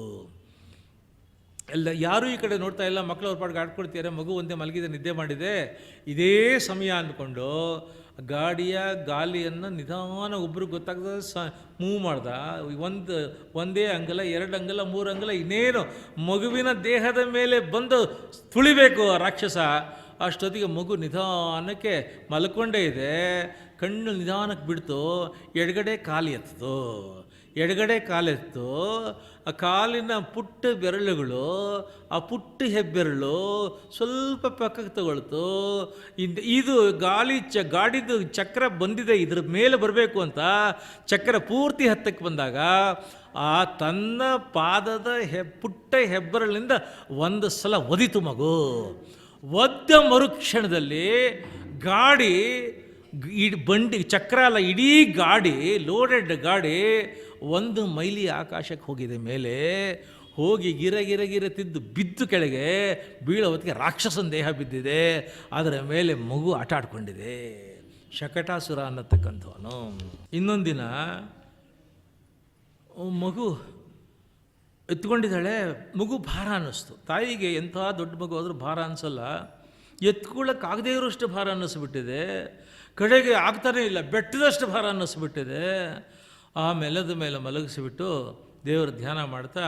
[SPEAKER 1] ಎಲ್ಲ ಯಾರೂ ಈ ಕಡೆ ನೋಡ್ತಾ ಇಲ್ಲ, ಮಕ್ಕಳು ಅವ್ರ ಪಾಡಿಗೆ ಆಡ್ಕೊಳ್ತಿದ್ದಾರೆ. ಮಗು ಒಂದೇ ಮಲಗಿದೆ, ನಿದ್ದೆ ಮಾಡಿದೆ. ಇದೇ ಸಮಯ ಅಂದ್ಕೊಂಡು ಗಾಡಿಯ ಗಾಲಿಯನ್ನು ನಿಧಾನ ಒಬ್ಬರು ಗೊತ್ತಾಗ್ತದೆ ಮೂವ್ ಮಾಡ್ದ. ಒಂದೇ ಅಂಗಲ, 2 ಅಂಗಲ, 3 ಅಂಗಲ, ಇನ್ನೇನು ಮಗುವಿನ ದೇಹದ ಮೇಲೆ ಬಂದು ತುಳಿಬೇಕು ಆ ರಾಕ್ಷಸ. ಅಷ್ಟೊತ್ತಿಗೆ ಮಗು ನಿಧಾನಕ್ಕೆ ಮಲ್ಕೊಂಡೇ ಇದೆ. ಕಣ್ಣು ನಿಧಾನಕ್ಕೆ ಬಿಡ್ತು, ಎಡಗಡೆ ಕಾಲೆತ್ತು. ಆ ಕಾಲಿನ ಪುಟ್ಟ ಬೆರಳುಗಳು, ಆ ಪುಟ್ಟ ಹೆಬ್ಬೆರಳು ಸ್ವಲ್ಪ ಪಕ್ಕಕ್ಕೆ ತಗೊಳ್ತು. ಇದು ಗಾಡಿದು ಚಕ್ರ ಬಂದಿದೆ, ಇದ್ರ ಮೇಲೆ ಬರಬೇಕು ಅಂತ ಚಕ್ರ ಪೂರ್ತಿ ಹತ್ತಕ್ಕೆ ಬಂದಾಗ ಆ ತನ್ನ ಪಾದದ ಪುಟ್ಟ ಹೆಬ್ಬರಳಿಂದ ಒಂದು ಸಲ ಒದಿತು ಮಗು. ಒದ್ದ ಮರುಕ್ಷಣದಲ್ಲಿ ಗಾಡಿ ಬಂಡಿ ಚಕ್ರ ಅಲ್ಲ, ಇಡೀ ಗಾಡಿ, ಲೋಡೆಡ್ ಗಾಡಿ 1 ಮೈಲಿ ಆಕಾಶಕ್ಕೆ ಹೋಗಿದೆ ಮೇಲೆ. ಹೋಗಿ ಗಿರ ತಿದ್ದು ಬಿದ್ದು ಕೆಳಗೆ ಬೀಳೋ ಹೊತ್ತಿಗೆ ರಾಕ್ಷಸನ ದೇಹ ಬಿದ್ದಿದೆ. ಅದರ ಮೇಲೆ ಮಗು ಆಟ ಆಡ್ಕೊಂಡಿದೆ. ಶಕಟಾಸುರ ಅನ್ನತಕ್ಕಂಥವನು. ಇನ್ನೊಂದು ದಿನ ಮಗು ಎತ್ಕೊಂಡಿದ್ದಾಳೆ. ಮಗು ಭಾರ ಅನ್ನಿಸ್ತು. ತಾಯಿಗೆ ಎಂಥ ದೊಡ್ಡ ಮಗು ಆದರೂ ಭಾರ ಅನಿಸಲ್ಲ. ಎತ್ಕೊಳ್ಳೋಕ್ಕಾಗದೇ ಇರೋಷ್ಟು ಭಾರ ಅನ್ನಿಸ್ಬಿಟ್ಟಿದೆ. ಕಡೆಗೆ ಆಗ್ತಾನೇ ಇಲ್ಲ, ಬೆಟ್ಟದಷ್ಟು ಭಾರ ಅನ್ನಿಸ್ಬಿಟ್ಟಿದೆ. ಆಮೇಲೆದ ಮೇಲೆ ಮಲಗಿಸಿಬಿಟ್ಟು ದೇವರ ಧ್ಯಾನ ಮಾಡ್ತಾ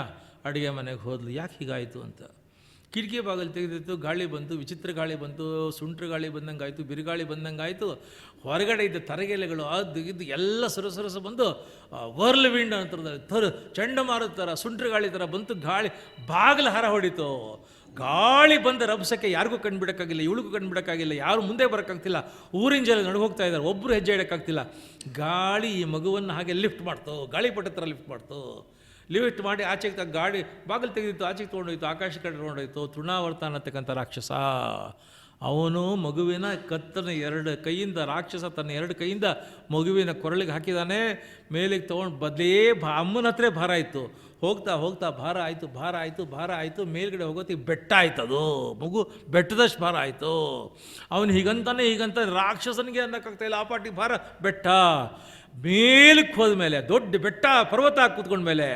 [SPEAKER 1] ಅಡುಗೆ ಮನೆಗೆ ಹೋದ್ಲು. ಯಾಕೆ ಹೀಗಾಯಿತು ಅಂತ. ಕಿಟಕಿ ಬಾಗಿಲು ತೆಗೆದಿತ್ತು, ಗಾಳಿ ಬಂತು, ವಿಚಿತ್ರ ಗಾಳಿ ಬಂತು, ಸುಂಟ್ರ ಗಾಳಿ ಬಂದಂಗೆ ಆಯಿತು, ಬಿರುಗಾಳಿ ಬಂದಂಗೆ ಆಯಿತು. ಹೊರಗಡೆ ಇದ್ದ ತರಗೆಲೆಗಳು ಅದು ಇದು ಎಲ್ಲ ಸರಸರಸ ಬಂದು ವರ್ಲ್ ವಿಂಡ್ ಅಂತ ಚಂಡಮಾರುತ ಥರ ಸುಂಟ್ರ ಗಾಳಿ ಥರ ಬಂತು. ಗಾಳಿ ಬಾಗಿಲು ಹರ ಹೊಡಿತು. ಗಾಳಿ ಬಂದ ರಭಸಕ್ಕೆ ಯಾರಿಗೂ ಕಂಡುಬಿಡೋಕ್ಕಾಗಿಲ್ಲ, ಇವಳಿಗೂ ಕಂಡುಬಿಡೋಕ್ಕಾಗಿಲ್ಲ, ಯಾರು ಮುಂದೆ ಬರೋಕ್ಕಾಗ್ತಿಲ್ಲ. ಊರಿನ ಜನ ನಡ್ಗೋಗ್ತಾ ಇದ್ದಾರೆ, ಒಬ್ಬರು ಹೆಜ್ಜೆ ಇಡೋಕ್ಕಾಗ್ತಿಲ್ಲ. ಗಾಳಿ ಈ ಮಗುವನ್ನು ಹಾಗೆ ಲಿಫ್ಟ್ ಮಾಡ್ತು, ಗಾಳಿಪಟ ಥರ ಲಿಫ್ಟ್ ಮಾಡ್ತು. ಲಿಫ್ಟ್ ಮಾಡಿ ಆಚೆಗೆ ಗಾಡಿ ಬಾಗಿಲು ತೆಗೆದಿತ್ತು, ಆಚೆಗೆ ತೊಗೊಂಡೋಯ್ತು, ಆಕಾಶ ಕಡೆ ತೊಗೊಂಡೋಯ್ತು. ತೃಣಾವರ್ತ ಅನ್ನತಕ್ಕಂಥ ರಾಕ್ಷಸ ಅವನು ಮಗುವಿನ ಕತ್ತನ 2 ಕೈಯಿಂದ, ರಾಕ್ಷಸ ತನ್ನ 2 ಕೈಯಿಂದ ಮಗುವಿನ ಕೊರಳಿಗೆ ಹಾಕಿದ್ದಾನೆ. ಮೇಲಿಗೆ ತೊಗೊಂಡು ಬದಲೇ ಅಮ್ಮನ ಹತ್ರ ಭಾರ ಆಯಿತು. ಹೋಗ್ತಾ ಹೋಗ್ತಾ ಭಾರ ಆಯಿತು. ಮೇಲ್ಗಡೆ ಹೋಗೋತ್ತಿಗೆ ಬೆಟ್ಟ ಆಯ್ತು. ಅದು ಮಗು ಬೆಟ್ಟದಷ್ಟು ಭಾರ ಆಯಿತು. ಅವನು ಹೀಗಂತ ರಾಕ್ಷಸನಿಗೆ ಅನ್ನೋಕ್ಕಾಗ್ತಾಯಿಲ್ಲ. ಆ ಪಾಟಿಗೆ ಭಾರ ಬೆಟ್ಟ. ಮೇಲಕ್ಕೆ ಹೋದ ಮೇಲೆ ದೊಡ್ಡ ಬೆಟ್ಟ ಪರ್ವತ ಕೂತ್ಕೊಂಡ್ಮೇಲೆ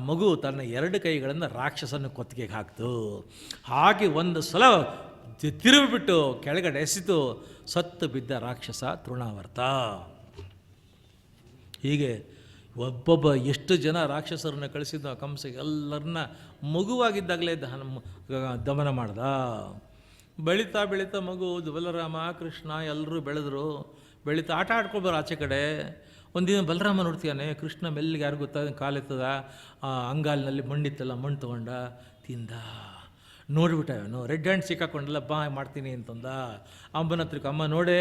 [SPEAKER 1] ಮಗು ತನ್ನ 2 ಕೈಗಳನ್ನು ರಾಕ್ಷಸನ ಕೊತ್ತಿಗೆಗೆ ಹಾಕ್ತು. ಹಾಕಿ ಒಂದು ಸಲ ತಿರುಗಿಬಿಟ್ಟು ಕೆಳಗಡೆ ಎಸಿತು. ಸತ್ತು ಬಿದ್ದ ರಾಕ್ಷಸ ತೃಣಾವರ್ತ. ಹೀಗೆ ಒಬ್ಬೊಬ್ಬ ಎಷ್ಟು ಜನ ರಾಕ್ಷಸರನ್ನ ಕಳಿಸಿದ್ದ ಕಂಸ ಎಲ್ಲರನ್ನ ಮಗುವಾಗಿದ್ದಾಗಲೇ ದಮನ ಮಾಡ್ದ. ಬೆಳೀತಾ ಮಗು ಬಲರಾಮ ಕೃಷ್ಣ ಎಲ್ಲರೂ ಬೆಳೆದ್ರು. ಬೆಳೀತಾ ಆಟ ಆಡ್ಕೊಳ್ಬಾರ ಆಚೆ ಕಡೆ. ಒಂದಿನ ಬಲರಾಮ ನೋಡ್ತೀಯಾನೆ, ಕೃಷ್ಣ ಮೆಲ್ಲಿಗೆ ಯಾರು ಗೊತ್ತಾಗ ಕಾಲೆತ್ತದ, ಅಂಗಾಲಿನಲ್ಲಿ ಮಣ್ಣಿತ್ತಲ್ಲ, ಮಣ್ಣು ತೊಗೊಂಡ ತಿಂದ. ನೋಡಿಬಿಟ್ಟ ಅವನು, ರೆಡ್ ಹ್ಯಾಂಡ್ ಸಿಕ್ಕಾಕೊಂಡಲ್ಲ, ಬಾ ಮಾಡ್ತೀನಿ ಅಂತಂದ. ಅಮ್ಮನ ಹತ್ರಕ್ಕೆ, ಅಮ್ಮ ನೋಡೇ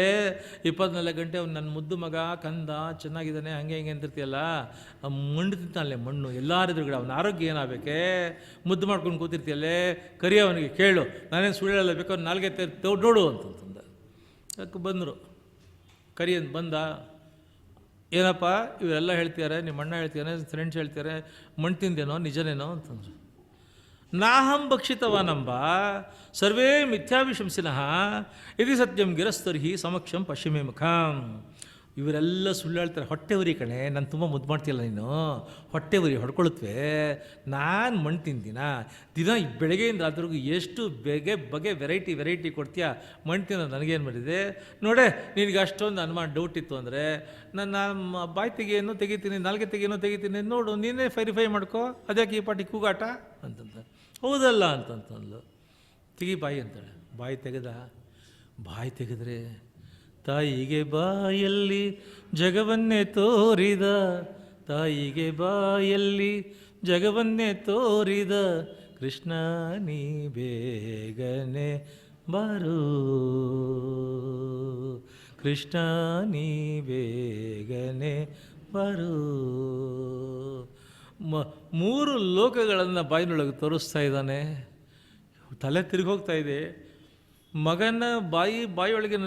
[SPEAKER 1] 24 ಗಂಟೆ ಅವ್ನು ನನ್ನ ಮುದ್ದು ಮಗ ಕಂದ ಚೆನ್ನಾಗಿದ್ದಾನೆ ಹಂಗೆ ಹಿಂಗೆ ಅಂತಿರ್ತೀಯಲ್ಲ, ಮಣ್ಣು ತಿಂತಾನಲ್ಲೇ ಮಣ್ಣು ಎಲ್ಲಾರಿದ್ರುಗಡೆ, ಅವನ ಆರೋಗ್ಯ ಏನಾಗಬೇಕೆ, ಮುದ್ದು ಮಾಡ್ಕೊಂಡು ಕೂತಿರ್ತೀಯಲ್ಲೇ, ಕರಿ ಅವನಿಗೆ ಕೇಳು, ನಾನೇನು ಸುಳ್ಳೆಲ್ಲ ಬೇಕು, ಅವ್ನು 4 ನೋಡು ಅಂತಂದ. ಅದಕ್ಕೆ ಬಂದರು. ಕರಿ ಅಂತ ಬಂದ. ಏನಪ್ಪ ಇವರೆಲ್ಲ ಹೇಳ್ತಿದ್ದಾರೆ, ನಿಮ್ಮ ಅಣ್ಣ ಹೇಳ್ತಿದ್ದಾನೆ, ಫ್ರೆಂಡ್ಸ್ ಹೇಳ್ತಾರೆ, ಮಣ್ಣು ತಿಂದೇನೋ ನಿಜನೇನೋ ಅಂತಂದ್ರು. ನಾಹಂ ಭಕ್ಷಿತವಾನಂಬ ಸರ್ವೇ ಮಿಥ್ಯಾವಿಶಂಸಿನಃ ಇತಿ ಸತ್ಯಂ ಗಿರಸ್ತರ್ಹಿ ಸಮಕ್ಷಂ ಪಶ್ಚಿಮೇ ಮುಖಂ. ಇವರೆಲ್ಲ ಸುಳ್ಳು ಹೇಳ್ತಾರೆ. ಹೊಟ್ಟೆ ಉರಿ ಕಣೆ, ನಾನು ತುಂಬ ಮುದ್ದು ಮಾಡ್ತಿಲ್ಲ, ನೀನು ಹೊಟ್ಟೆ ಉರಿ ಹೊಡ್ಕೊಳುತ್ತವೆ. ನಾನು ಮಣ್ಣು ತಿಂತೀನ ದಿನ ಬೆಳಗ್ಗೆಯಿಂದ ರಾತ್ರಿಗೂ ಎಷ್ಟು ಬಗೆ ವೆರೈಟಿ ಕೊಡ್ತೀಯ. ಮಣ್ಣು ತಿನ್ನೋ ನನಗೇನು ಮಾಡಿದೆ ನೋಡೆ. ನಿನಗೆ ಅಷ್ಟೊಂದು ಅನುಮಾನ ಡೌಟ್ ಇತ್ತು ಅಂದರೆ ನನ್ನ ಬಾಯಿ ತೆಗಿಯೇನೋ ತೆಗಿತೀನಿ, ನಾಲ್ಗೆ ತೆಗಿಯೇನೋ ತೆಗಿತೀನಿ, ನೋಡು ನೀನೇ ವೆರಿಫೈ ಮಾಡ್ಕೋ, ಅದಕ್ಕೆ ಈ ಪಾಟಿ ಕೂಗಾಟ ಅಂತಂದ. ಹೌದಲ್ಲ ಅಂತಂತಂದ್ಲು. ತೆಗಿ ಬಾಯಿ ಅಂತಾಳೆ. ಬಾಯಿ ತೆಗೆದ್ರೆ ತಾಯಿಗೆ ಬಾಯಲ್ಲಿ ಜಗವನ್ನೇ ತೋರಿದ, ತಾಯಿಗೆ ಬಾಯಲ್ಲಿ ಜಗವನ್ನೇ ತೋರಿದ ಕೃಷ್ಣ ನೀ ಬೇಗನೆ ಬಾರು, ಕೃಷ್ಣ ನೀ ಬೇಗನೆ ಬಾರು. 3 ಲೋಕಗಳನ್ನು ಬಾಯಿನೊಳಗೆ ತೋರಿಸ್ತಾ ಇದ್ದಾನೆ. ತಲೆ ತಿರುಗೋಗ್ತಾ ಇದೆ. ಮಗನ ಬಾಯಿಯೊಳಗೆ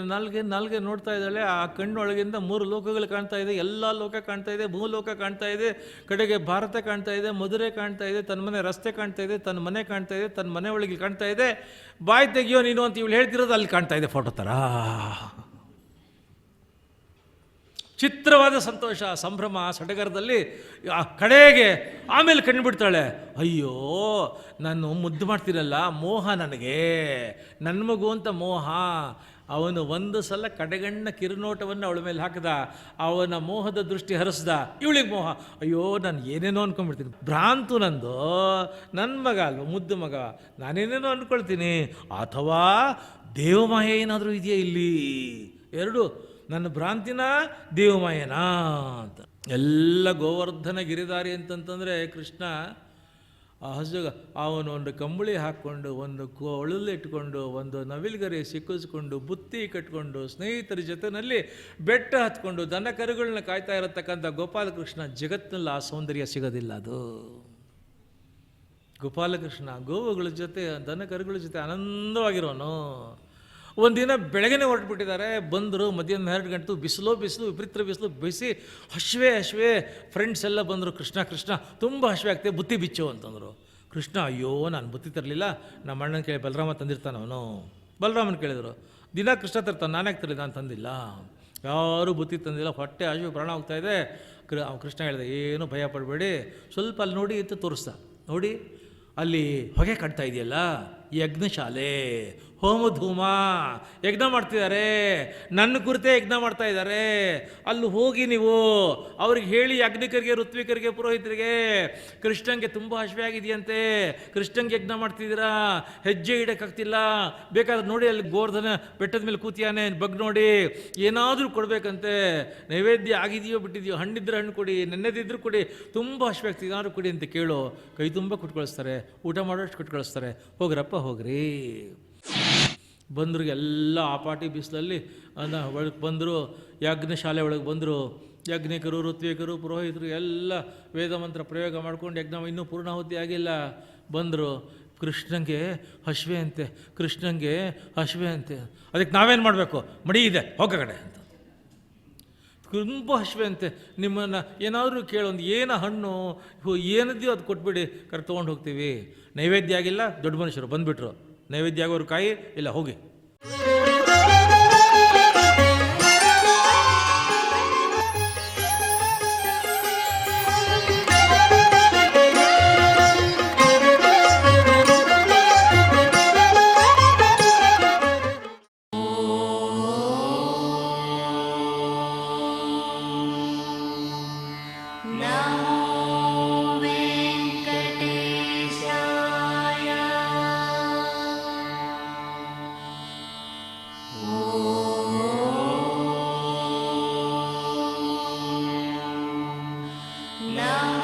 [SPEAKER 1] ನಾಲ್ಗೆ ನೋಡ್ತಾ ಇದ್ದಾಳೆ. ಆ ಕಣ್ಣೊಳಗಿಂದ 3 ಲೋಕಗಳು ಕಾಣ್ತಾ ಇದೆ. ಎಲ್ಲ ಲೋಕ ಕಾಣ್ತಾ ಇದೆ, ಭೂಲೋಕ ಕಾಣ್ತಾ ಇದೆ, ಕಡೆಗೆ ಭಾರತ ಕಾಣ್ತಾ ಇದೆ, ಮಧುರೆ ಕಾಣ್ತಾ ಇದೆ, ತನ್ನ ಮನೆ ರಸ್ತೆ ಕಾಣ್ತಾ ಇದೆ, ತನ್ನ ಮನೆ ಕಾಣ್ತಾ ಇದೆ, ತನ್ನ ಮನೆ ಒಳಗೆ ಕಾಣ್ತಾ ಇದೆ. ಬಾಯಿ ತೆಗಿಯೋ ನೀನು ಅಂತ ಇವಳು ಹೇಳ್ತಿರೋದು ಅಲ್ಲಿ ಕಾಣ್ತಾ ಇದೆ ಫೋಟೋ ಥರ. ಚಿತ್ರವಾದ ಸಂತೋಷ, ಸಂಭ್ರಮ, ಸಡಗರದಲ್ಲಿ ಆ ಕಡೆಗೆ ಆಮೇಲೆ ಕಂಡುಬಿಡ್ತಾಳೆ. ಅಯ್ಯೋ ನಾನು ಮುದ್ದು ಮಾಡ್ತೀನಲ್ಲ, ಮೋಹ ನನಗೆ, ನನ್ನ ಮಗು ಅಂತ ಮೋಹ. ಅವನು ಒಂದು ಸಲ ಕಡೆಗಣ್ಣ ಕಿರುನೋಟವನ್ನು ಅವಳ ಮೇಲೆ ಹಾಕಿದ. ಅವನ ಮೋಹದ ದೃಷ್ಟಿ ಹರಿಸ್ದ. ಇವಳಿಗೆ ಮೋಹ. ಅಯ್ಯೋ ನಾನು ಏನೇನೋ ಅಂದ್ಕೊಂಡ್ಬಿಡ್ತೀನಿ, ಭ್ರಾಂತು ನಂದು, ನನ್ನ ಮಗ ಅಲ್ವ, ಮುದ್ದು ಮಗ, ನಾನೇನೇನೋ ಅಂದ್ಕೊಳ್ತೀನಿ. ಅಥವಾ ದೇವಮಾಯ ಏನಾದರೂ ಇದೆಯಾ ಇಲ್ಲಿ? 2, ನನ್ನ ಭ್ರಾಂತಿನ ದೇವಮಾಯನಾ ಅಂತ. ಎಲ್ಲ ಗೋವರ್ಧನ ಗಿರಿಧಾರಿ ಅಂತಂತಂದರೆ ಕೃಷ್ಣ ಆ ಹಸುಗ ಅವನು ಒಂದು ಕಂಬಳಿ ಹಾಕ್ಕೊಂಡು, ಒಂದು ಕೊಳಲಿಟ್ಕೊಂಡು, ಒಂದು ನವಿಲ್ಗರಿ ಸಿಕ್ಕಿಸ್ಕೊಂಡು, ಬುತ್ತಿ ಕಟ್ಕೊಂಡು, ಸ್ನೇಹಿತರ ಜೊತೆಯಲ್ಲಿ ಬೆಟ್ಟ ಹತ್ಕೊಂಡು ದನ ಕರುಗಳನ್ನ ಕಾಯ್ತಾ ಇರತಕ್ಕಂಥ ಗೋಪಾಲಕೃಷ್ಣ, ಜಗತ್ತಿನಲ್ಲಿ ಆ ಸೌಂದರ್ಯ ಸಿಗೋದಿಲ್ಲ. ಅದು ಗೋಪಾಲಕೃಷ್ಣ ಗೋವುಗಳ ಜೊತೆ, ದನ ಕರುಗಳ ಜೊತೆ ಆನಂದವಾಗಿರೋನು. ಒಂದಿನ ಬೆಳಗ್ಗೆನೇ ಹೊರಟುಬಿಟ್ಟಿದ್ದಾರೆ. ಬಂದರು, ಮಧ್ಯಾಹ್ನ 12 ಗಂಟೆ, ಬಿಸಿಲು ವಿಪರೀತ ಬಿಸಿಲು, ಬಿಸಿ ಹಶ್ವೆ ಫ್ರೆಂಡ್ಸ್ ಎಲ್ಲ ಬಂದರು. ಕೃಷ್ಣ ತುಂಬ ಹಶ್ವೆ ಆಗ್ತದೆ, ಬುತ್ತಿ ಬಿಚ್ಚು ಅಂತಂದರು. ಕೃಷ್ಣ, ಅಯ್ಯೋ ನಾನು ಬುತ್ತಿ ತರಲಿಲ್ಲ, ನಮ್ಮ ಅಣ್ಣನ ಕೇಳಿ ಬಲರಾಮ ತಂದಿರ್ತಾನೆ ಅವನು. ಬಲರಾಮನ ಕೇಳಿದರು, ದಿನ ಕೃಷ್ಣ ತರ್ತಾನೆ, ನಾನ್ಯಾಕೆ ತರಲಿಲ್ಲ? ನಾನು ತಂದಿಲ್ಲ, ಯಾರೂ ಬುತ್ತಿ ತಂದಿಲ್ಲ, ಹೊಟ್ಟೆ ಹಶ್ವೆ ಪ್ರಾಣ ಹೋಗ್ತಾಯಿದೆ. ಕೃಷ್ಣ ಹೇಳಿದೆ, ಏನು ಭಯ ಪಡಬೇಡಿ, ಸ್ವಲ್ಪ ಅಲ್ಲಿ ನೋಡಿ ಅಂತ ತೋರಿಸ್ದ. ನೋಡಿ ಅಲ್ಲಿ ಹೊಗೆ ಕಟ್ತಾ ಇದೆಯಲ್ಲ, ಯಜ್ಞಶಾಲೆ, ಹೋಮಧೂಮ, ಯಜ್ಞ ಮಾಡ್ತಿದ್ದಾರೆ, ನನ್ನ ಕುರಿತೇ ಯಜ್ಞ ಮಾಡ್ತಾ ಇದ್ದಾರೆ. ಅಲ್ಲಿ ಹೋಗಿ ನೀವು ಅವ್ರಿಗೆ ಹೇಳಿ, ಯಾಜ್ಞಿಕರಿಗೆ, ಋತ್ವಿಕರಿಗೆ, ಪುರೋಹಿತರಿಗೆ, ಕೃಷ್ಣಂಗೆ ತುಂಬ ಹಶ್ವೆ ಆಗಿದೆಯಂತೆ, ಕೃಷ್ಣಂಗೆ ಯಜ್ಞ ಮಾಡ್ತಿದ್ದೀರಾ, ಹೆಜ್ಜೆ ಇಡೋಕ್ಕಾಗ್ತಿಲ್ಲ, ಬೇಕಾದ್ರೆ ನೋಡಿ ಅಲ್ಲಿ ಗೋವರ್ಧನ ಬೆಟ್ಟದ ಮೇಲೆ ಕೂತಿಯಾನೆ, ಬಗ್ ನೋಡಿ, ಏನಾದರೂ ಕೊಡಬೇಕಂತೆ, ನೈವೇದ್ಯ ಆಗಿದೆಯೋ ಬಿಟ್ಟಿದೆಯೋ, ಹಣ್ಣಿದ್ರೆ ಹಣ್ಣು ಕೊಡಿ, ನೆನ್ನೆದಿದ್ರು ಕೊಡಿ, ತುಂಬ ಹಶ್ವೆ ಆಗ್ತಿದೆ, ಏನಾದ್ರು ಕೊಡಿ ಅಂತ ಕೇಳು. ಕೈ ತುಂಬ ಕೊಟ್ಟು ಕಳಿಸ್ತಾರೆ, ಊಟ ಮಾಡೋಷ್ಟು ಕೊಟ್ಟು ಕಳಿಸ್ತಾರೆ. ಹೋಗ್ರಪ್ಪ ಹೋಗ್ರಿ. ಬಂದರು, ಎಲ್ಲ ಆಪಾಟಿ ಬಿಸಿಲಲ್ಲಿ ಒಳಗೆ ಬಂದರು, ಯಜ್ಞಶಾಲೆ ಒಳಗೆ ಬಂದರು. ಯಜ್ಞಿಕರು, ಋತ್ವಿಕರು, ಪುರೋಹಿತರು ಎಲ್ಲ ವೇದ ಮಂತ್ರ ಪ್ರಯೋಗ ಮಾಡ್ಕೊಂಡು, ಯಜ್ಞ ಇನ್ನೂ ಪೂರ್ಣಾಹುತಿ ಆಗಿಲ್ಲ. ಬಂದರು, ಕೃಷ್ಣಂಗೆ ಹಶ್ವೆ ಅಂತೆ, ಕೃಷ್ಣಂಗೆ ಹಶ್ವೆ ಅಂತೆ, ಅದಕ್ಕೆ ನಾವೇನು ಮಾಡಬೇಕು? ಮಡಿ ಇದೆ, ಹೋಗಗಡೆ ಅಂತ. ತುಂಬ ಹಶ್ವೆ ಅಂತೆ, ನಿಮ್ಮನ್ನು ಏನಾದರೂ ಕೇಳೊಂದು ಏನು ಹಣ್ಣು ಏನಿದೆಯೋ ಅದು ಕೊಟ್ಬಿಡಿ, ಕರೆಕ್ಟ್ ತೊಗೊಂಡು ಹೋಗ್ತೀವಿ. ನೈವೇದ್ಯ ಆಗಿಲ್ಲ, ದೊಡ್ಡ ಮನುಷ್ಯರು ಬಂದುಬಿಟ್ರು. ನೈವೇದ್ಯ ಆಗೋರು ಕಾಯಿ ಇಲ್ಲ, ಹೋಗಿ.
[SPEAKER 2] No.